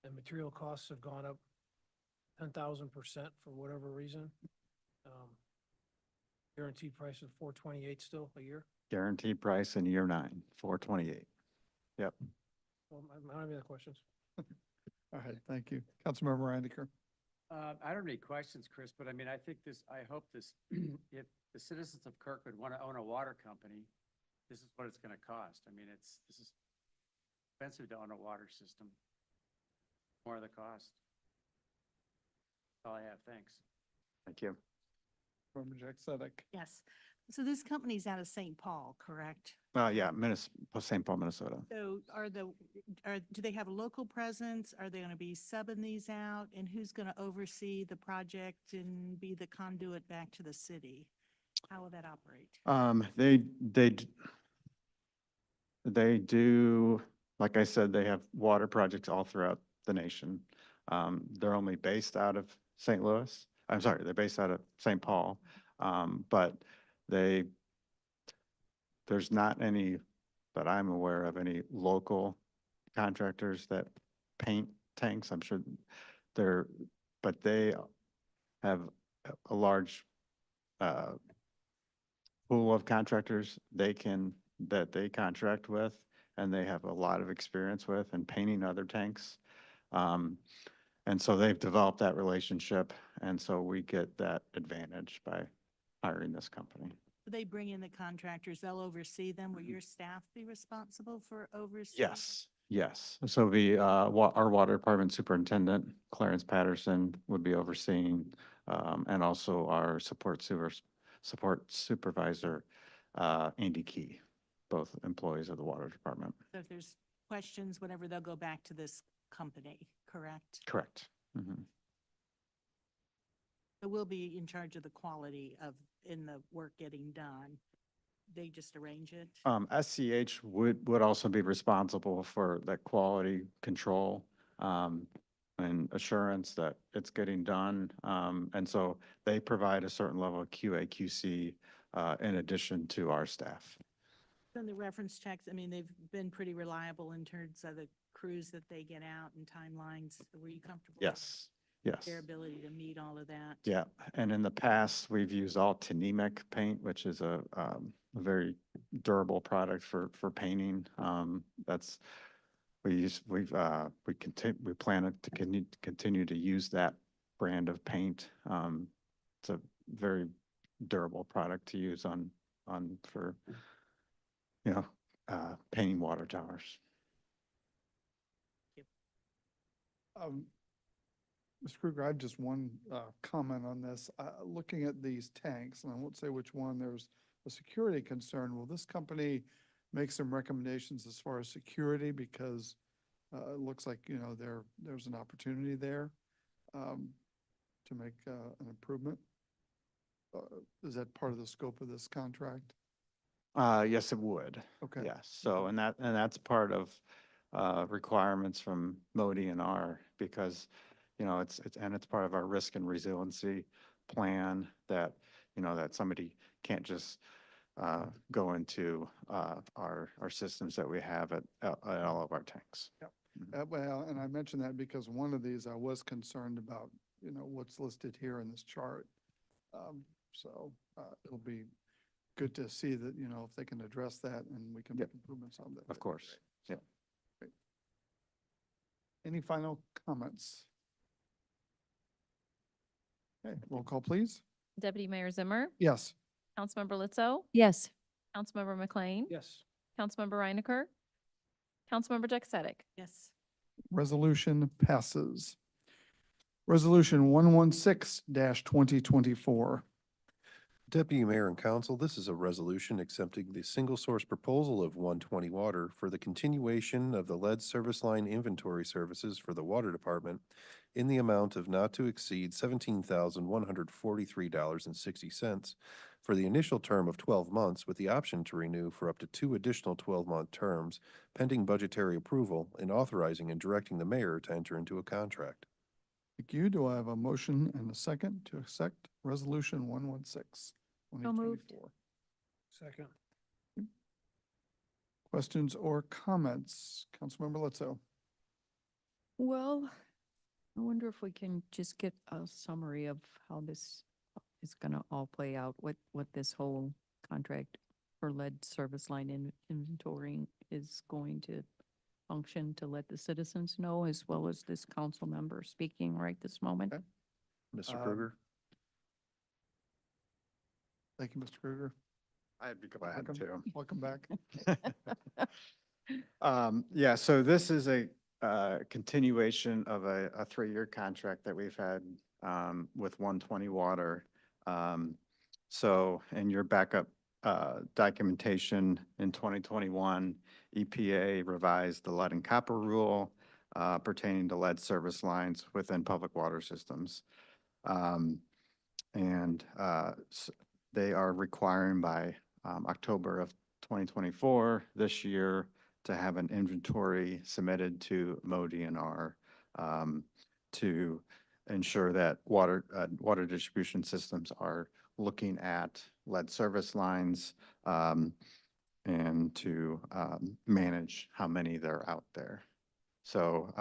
and material costs have gone up 10,000% for whatever reason? Guaranteed price of $428 still a year? Guaranteed price in year 9, 428. Yep. Well, I don't have any other questions. All right, thank you. Councilmember Randiker. I don't have any questions, Chris, but I mean, I hope this, if the citizens of Kirkwood want to own a water company, this is what it's going to cost. I mean, this is expensive to own a water system. More of the cost. That's all I have. Thanks. Thank you. Member Jack Sedek. Yes. So this company's out of St. Paul, correct? Yeah, St. Paul, Minnesota. So do they have a local presence? Are they going to be subbing these out? And who's going to oversee the project and be the conduit back to the city? How will that operate? They do, like I said, they have water projects all throughout the nation. They're only based out of St. Louis. I'm sorry, they're based out of St. Paul. But there's not any that I'm aware of, any local contractors that paint tanks. I'm sure but they have a large pool of contractors that they contract with, and they have a lot of experience with in painting other tanks. And so they've developed that relationship, and so we get that advantage by hiring this company. They bring in the contractors, they'll oversee them. Will your staff be responsible for overseeing? Yes, yes. So our water department superintendent, Clarence Patterson, would be overseeing, and also our support supervisor, Andy Key, both employees of the water department. So if there's questions, whatever, they'll go back to this company, correct? Correct. Mhm. So we'll be in charge of the quality in the work getting done. They just arrange it? SCH would also be responsible for that quality control, and assurance that it's getting done. And so they provide a certain level of QA, QC, in addition to our staff. And the reference checks, I mean, they've been pretty reliable in terms of the crews that they get out and timelines. Were you comfortable? with Yes, yes. their ability to meet all of that? Yeah, and in the past, we've used all Tenemic paint, which is a very durable product for painting. We plan to continue to use that brand of paint. It's a very durable product to use for, painting water towers. Mr. Kruger, I have just one comment on this. Looking at these tanks, and I won't say which one, there's a security concern. Will this company make some recommendations as far as security? Because it looks like, there's an opportunity there to make an improvement. Is that part of the scope of this contract? Yes, it would. Okay. Yes, so, and that's part of requirements from MODI and R, because, it's part of our risk and resiliency plan that, that somebody can't just go into our systems that we have at all of our tanks. Yep. Well, and I mentioned that because one of these I was concerned about, what's listed here in this chart. So it'll be good to see that, if they can address that and we can make improvements on that. Of course. Yep. Great. Any final comments? Okay, roll call, please. Deputy Mayor Zimmer, Yes. Councilmember Lizzo, Yes. Councilmember McLean, Yes. Councilmember Reinecker, Councilmember Jack Sadek. Yes. Resolution passes. Resolution 116-2024. Deputy Mayor and Council, this is a resolution accepting the single source proposal of 120 Water for the continuation of the lead service line inventory services for the Water Department in the amount of not to exceed $17,143.60 for the initial term of 12 months with the option to renew for up to 2 additional 12-month terms pending budgetary approval and authorizing and directing the mayor to enter into a contract. Thank you. Do I have a motion and a second to accept Resolution 116, 2024? Second. Questions or comments? Councilmember Lutzo. Well, I wonder if we can just get a summary of how this is going to all play out, what this whole contract for lead service line inventorying is going to function, to let the citizens know, as well as this council member speaking right this moment. Okay. Mr. Kruger? Thank you, Mr. Kruger. I'd be glad Welcome. to. Welcome back. Yeah, so this is a continuation of a 3-year contract that we've had with 120 Water. So in your backup documentation in 2021, EPA revised the lead and copper rule pertaining to lead service lines within public water systems. They are requiring by October of 2024, this year, to have an inventory submitted to MODI and R to ensure that water distribution systems are looking at lead service lines and to manage how many there are out there. So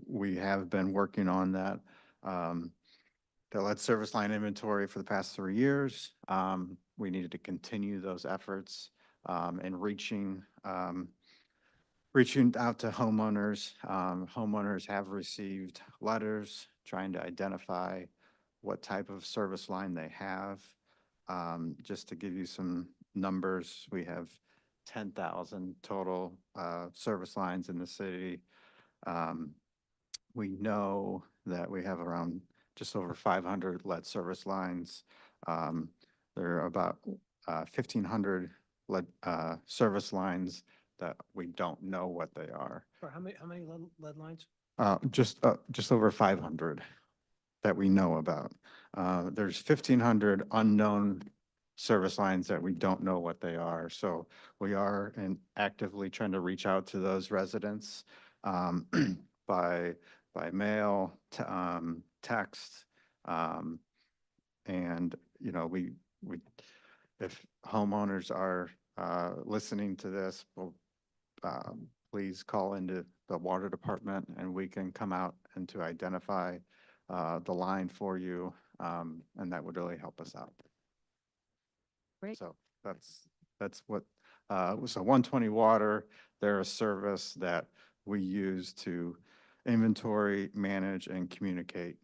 we have been working on that. The lead service line inventory for the past 3 years. We needed to continue those efforts in reaching out to homeowners. Homeowners have received letters trying to identify what type of service line they have. Just to give you some numbers. We have 10,000 total service lines in the city. We know that we have around just over 500 lead service lines. There are about 1,500 lead service lines that we don't know what they are. Or how many lead lines? Just over 500 that we know about. There's 1,500 unknown service lines that we don't know what they are. So we are actively trying to reach out to those residents by mail, text, and we if homeowners are listening to this, well, please call into the water department and we can come out and to identify the line for you, and that would really help us out. Great. So that's what, so 120 Water, they're a service that we use to inventory, manage, and communicate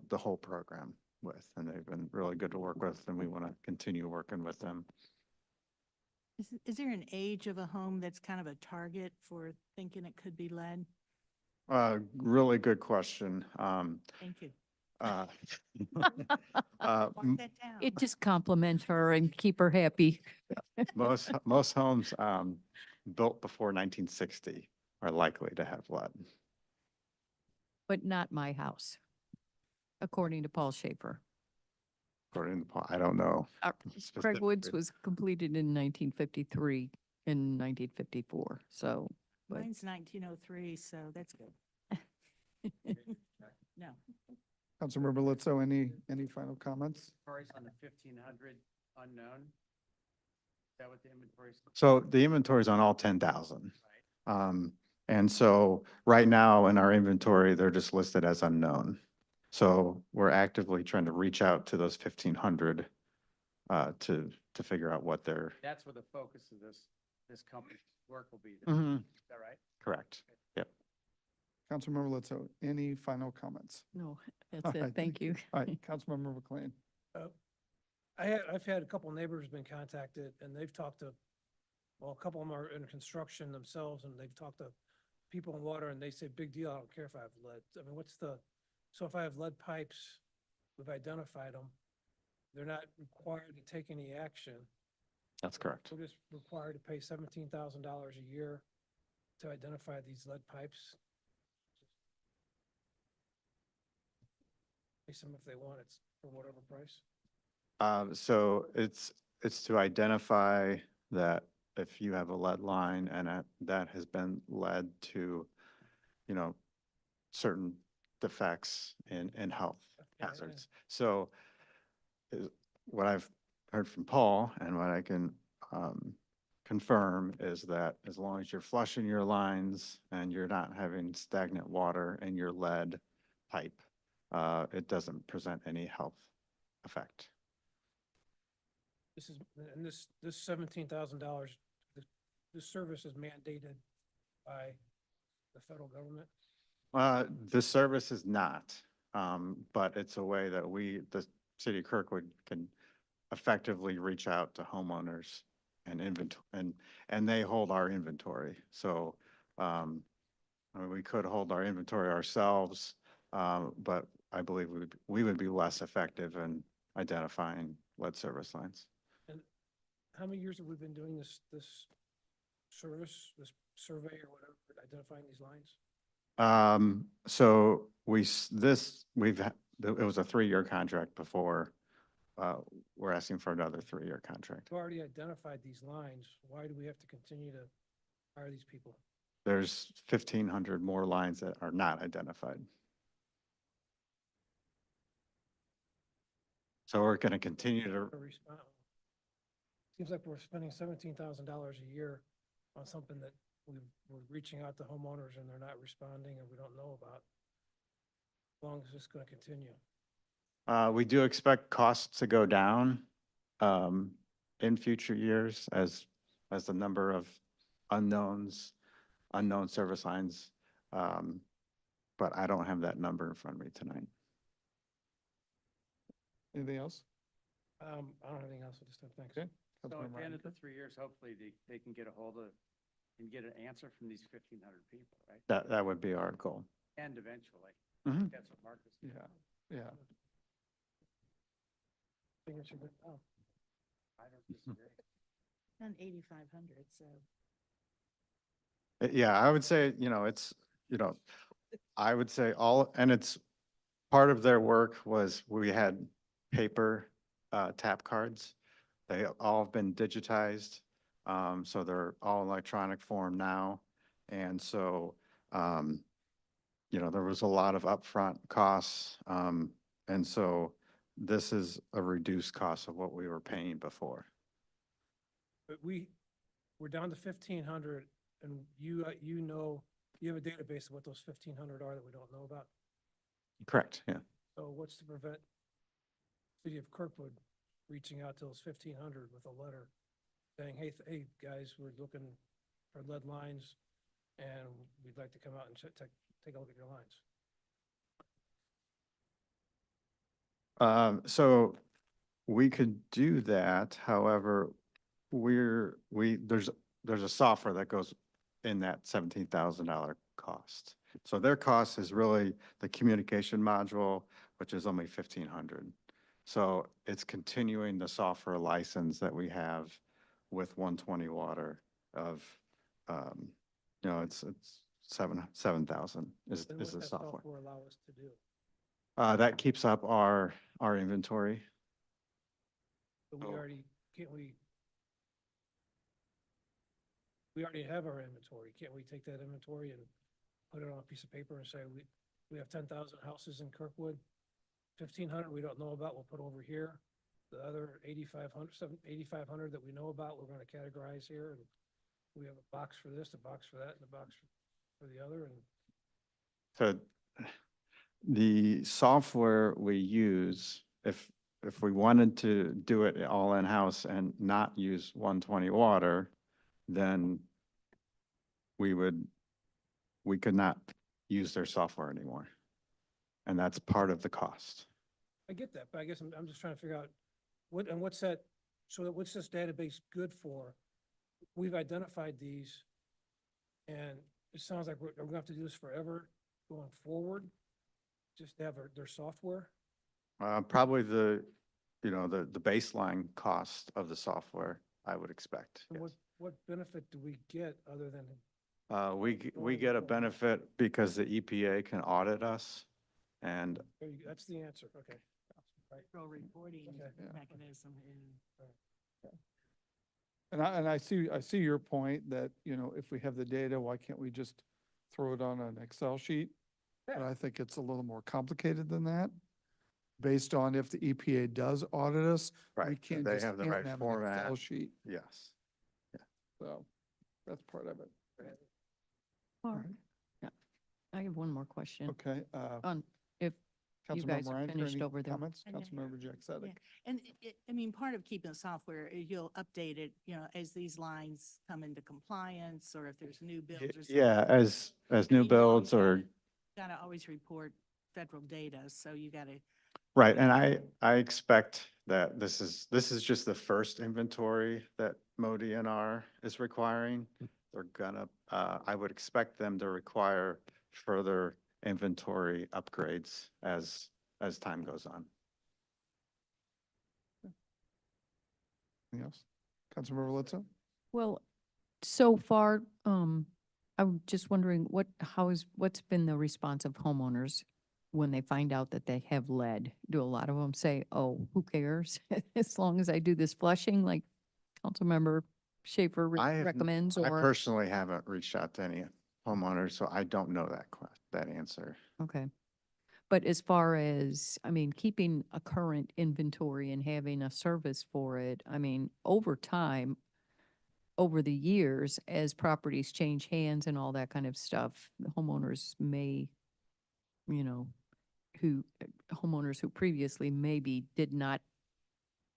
the whole program with, and they've been really good to work with, and we want to continue working with them. Is there an age of a home that's kind of a target for thinking it could be lead? Really good question. Thank you. Uh, Mark that down. It just compliment her and keep her happy. most homes built before 1960 are likely to have lead. But not my house, according to Paul Schaefer. According to Paul, I don't know. Craig Woods specifically. was completed in 1953 and 1954, so. but- Mine's 1903, so that's good. No. Councilmember Litzo, any final comments? Inventories on the 1,500 unknown? Is that what the inventory is? So the inventory is on all 10,000. And so right now in our inventory, they're just listed as unknown. So we're actively trying to reach out to those 1,500 to figure out what they're. That's where the focus of this company's work will be. Mhm. Is that right? Correct. Yep. Councilmember Litzo, any final comments? No, All that's it. right, Thank you. All right, Councilmember McLean. I've had a couple neighbors been contacted and they've talked to, well, a couple of them are in construction themselves and they've talked to people in water and they say, big deal, I don't care if I have lead. I mean, so if I have lead pipes, we've identified them, they're not required to take any action. That's correct. We're just required to pay $17,000 a year to identify these lead pipes. Pay them if they want, it's for whatever price. So it's to identify that if you have a lead line and that has been led to, certain defects in health Yeah, hazards. So what I've heard from Paul and what I can confirm is that as long as you're flushing your lines and you're not having stagnant water in your lead pipe, it doesn't present any health effect. This $17,000, this service is mandated by the federal government. The service is not, but it's a way that the city of Kirkwood can effectively reach out to homeowners and inventory, and they hold our inventory. So, we could hold our inventory ourselves, but I believe we would be less effective in identifying lead service lines. And how many years have we been doing this service, this survey or whatever, identifying these lines? So it was a 3-year contract before. We're asking for another 3-year contract. We've already identified these lines. Why do we have to continue to hire these people? There's 1,500 more lines that are not identified. So we're going to continue to. Seems like we're spending $17,000 a year on something that we're reaching out to homeowners and they're not responding and we don't know about. How long is this going to continue? We do expect costs to go down in future years as the number of unknown service lines. But I don't have that number in front of me tonight. Anything else? I don't have anything else. I just have thanks. Okay. So at Councilmember the end of the Reinke? 3 years, hopefully they can get a hold of and get an answer from these 1,500 people, right? That would be our goal. And eventually, Mhm. that's what Mark was. Yeah, yeah. Signature, but, oh, I don't disagree. And 8,500, so. Yeah, I would say, I would say and it's, part of their work was we had paper tap cards. They all have been digitized, so they're all electronic form now. And so, there was a lot of upfront costs. And so this is a reduced cost of what we were paying before. but we're down to 1,500 and you have a database of what those 1,500 are that we don't know about. Correct, yeah. So what's to prevent City of Kirkwood reaching out to those 1,500 with a letter saying, hey, guys, we're looking for lead lines and we'd like to come out and take a look at your lines. So we could do that. However, there's a software that goes in that $17,000 cost. So their cost is really the communication module, which is only 1,500. So it's continuing the software license that we have with 120 Water of, it's 7,000 is Then the what that software. software allow us to do? That keeps up our inventory. But we already, can't we already have our inventory. Can't we take that inventory and put it on a piece of paper and say, we have 10,000 houses in Kirkwood, 1,500 we don't know about, we'll put over here. The other 8,500 that we know about, we're gonna categorize here, and we have a box for this, a box for that, and a box for the other, and So the software we use, if we wanted to do it all in-house and not use 120 Water, then we could not use their software anymore. And that's part of the cost. I get that, but I guess I'm just trying to figure out what's this database good for? We've identified these, and it sounds like we're gonna have to do this forever going forward, just to have their software. Probably the baseline cost of the software, I would expect. And Yes. what benefit do we get other than, We get a benefit because the EPA can audit us, and that's the answer, okay. Right. Reporting Okay. Yeah. mechanism And I see your point that, if we have the data, why can't we just throw it on an Excel sheet? But I think it's a little more complicated than that. Based on if the EPA does audit us, we right, can't they just have the hand right them an format. Excel sheet. Yes. So that's part of it. Mark, yeah, I have one more question. Okay, On, if you guys Councilmember are Reinke, finished any over there. comments? And then- Councilmember Jack Yeah, Sadek. and I mean, part of keeping the software, you'll update it, as these lines come into compliance or if there's new builds or something. Yeah, as new builds or, Gotta always report federal data, so you gotta, right, and I expect that this is just the first inventory that MoDNR is requiring. They're gonna, I would expect them to require further inventory upgrades as time goes on. Anything else? Councilmember Litzo? Well, so far, I'm just wondering what's been the response of homeowners when they find out that they have lead? Do a lot of them say, oh, who cares? As long as I do this flushing, like Councilmember Schaefer recommends, I or? personally haven't reached out to any homeowners, so I don't know that answer. Okay. But as far as, I mean, keeping a current inventory and having a service for it, I mean, over time, over the years, as properties change hands and all that kind of stuff, the homeowners may, homeowners who previously maybe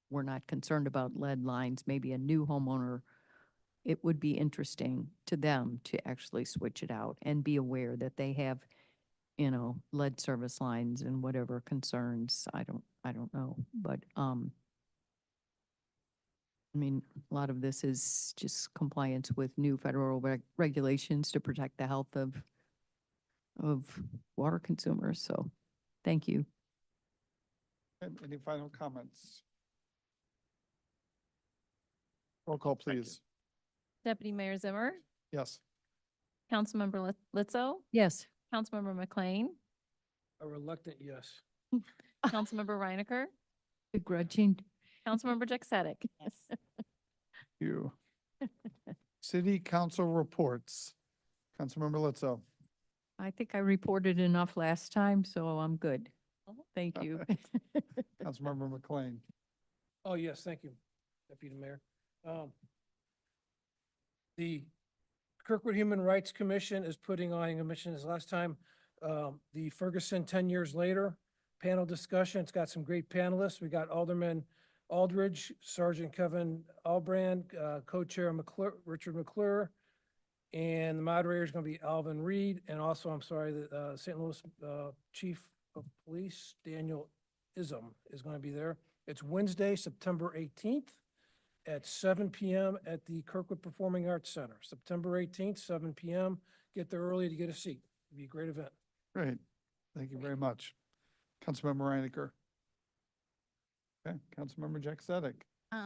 were not concerned about lead lines, maybe a new homeowner, it would be interesting to them to actually switch it out and be aware that they have, lead service lines and whatever concerns. I don't know, but, mean, a lot of this is just compliance with new federal regulations to protect the health of water consumers. So thank you. Any final comments? Roll call, please. Deputy Mayor Zimmer, Yes. Councilmember Lizzo, Yes. Councilmember McLean, A reluctant yes. Councilmember Reinecker, Begrudging. Councilmember Jack Sadek. Yes. You. City council reports. Councilmember Lizzo. I think I reported enough last time, so I'm good. Thank you. Councilmember McLean. Oh, yes, thank you, Deputy Mayor. The Kirkwood Human Rights Commission is putting on a mission as last time, the Ferguson 10 years later panel discussion. It's got some great panelists. We got Alderman Aldridge, Sergeant Kevin Albrand, Co-Chair Richard McClure, and the moderator is going to be Alvin Reed, and also, I'm sorry, the St. Louis Chief of Police, Daniel Ism, is going to be there. It's Wednesday, September 18th at 7 p.m. at the Kirkwood Performing Arts Center. September 18th, 7 p.m. Get there early to get a seat. It'll be a great event. Great. Thank you very much. Councilmember Reinecker. Okay, Councilmember Jack Sadek.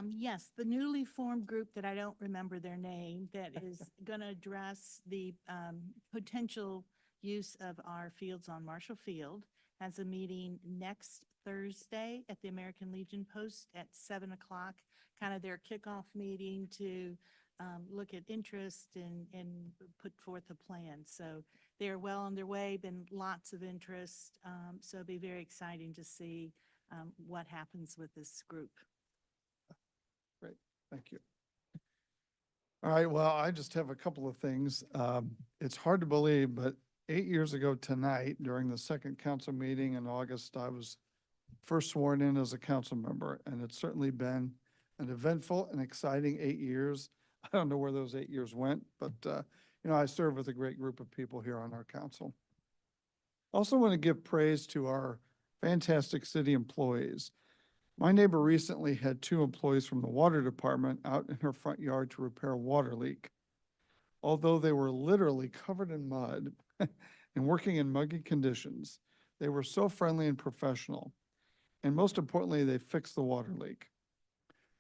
Yes, the newly formed group that I don't remember their name, that is going to address the potential use of our fields on Marshall Field, has a meeting next Thursday at the American Legion Post at 7 o'clock, kind of their kickoff meeting to look at interest and put forth a plan. So they're well on their way, been lots of interest. So it'll be very exciting to see what happens with this group. Great, thank you. All right, well, I just have a couple of things. It's hard to believe, but 8 years ago tonight, during the second council meeting in August, I was first sworn in as a council member, and it's certainly been an eventful and exciting 8 years. I don't know where those 8 years went, but, you know, I serve with a great group of people here on our council. Also want to give praise to our fantastic city employees. My neighbor recently had 2 employees from the water department out in her front yard to repair a water leak. Although they were literally covered in mud and working in muggy conditions, they were so friendly and professional. And most importantly, they fixed the water leak.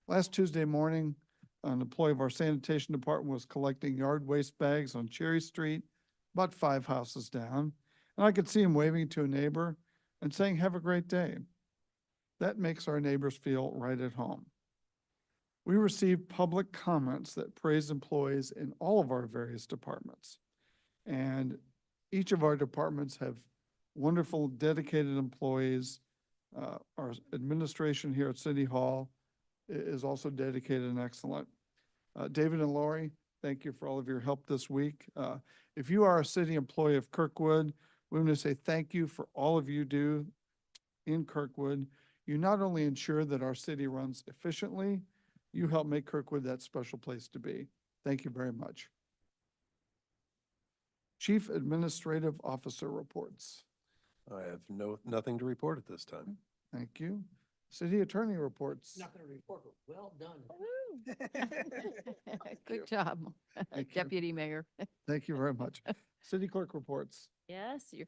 Last Tuesday morning, an employee of our sanitation department was collecting yard waste bags on Cherry Street, about 5 houses down. And I could see him waving to a neighbor and saying, "Have a great day." That makes our neighbors feel right at home. We received public comments that praise employees in all of our various departments. And each of our departments have wonderful, dedicated employees. Our administration here at City Hall is also dedicated and excellent. David and Lori, thank you for all of your help this week. If you are a city employee of Kirkwood, we want to say thank you for all of you do in Kirkwood. You not only ensure that our city runs efficiently, you help make Kirkwood that special place to be. Thank you very much. Chief Administrative Officer reports. I have nothing to report at this time. Thank you. City Attorney reports. Not going to report, but well done. Good job, Thank you. Deputy Mayor. Thank you very much. City Clerk reports. Yes, you've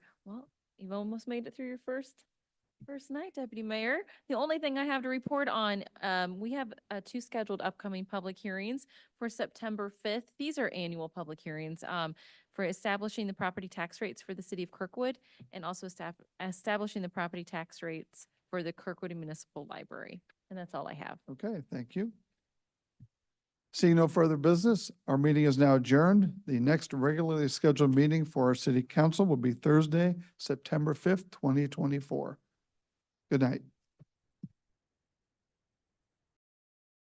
almost made it through your first night, Deputy Mayor. The only thing I have to report on, we have 2 scheduled upcoming public hearings for September 5th. These are annual public hearings for establishing the property tax rates for the city of Kirkwood and also establishing the property tax rates for the Kirkwood Municipal Library. And that's all I have. Okay, thank you. Seeing no further business, our meeting is now adjourned. The next regularly scheduled meeting for our city council will be Thursday, September 5th, 2024. Good night.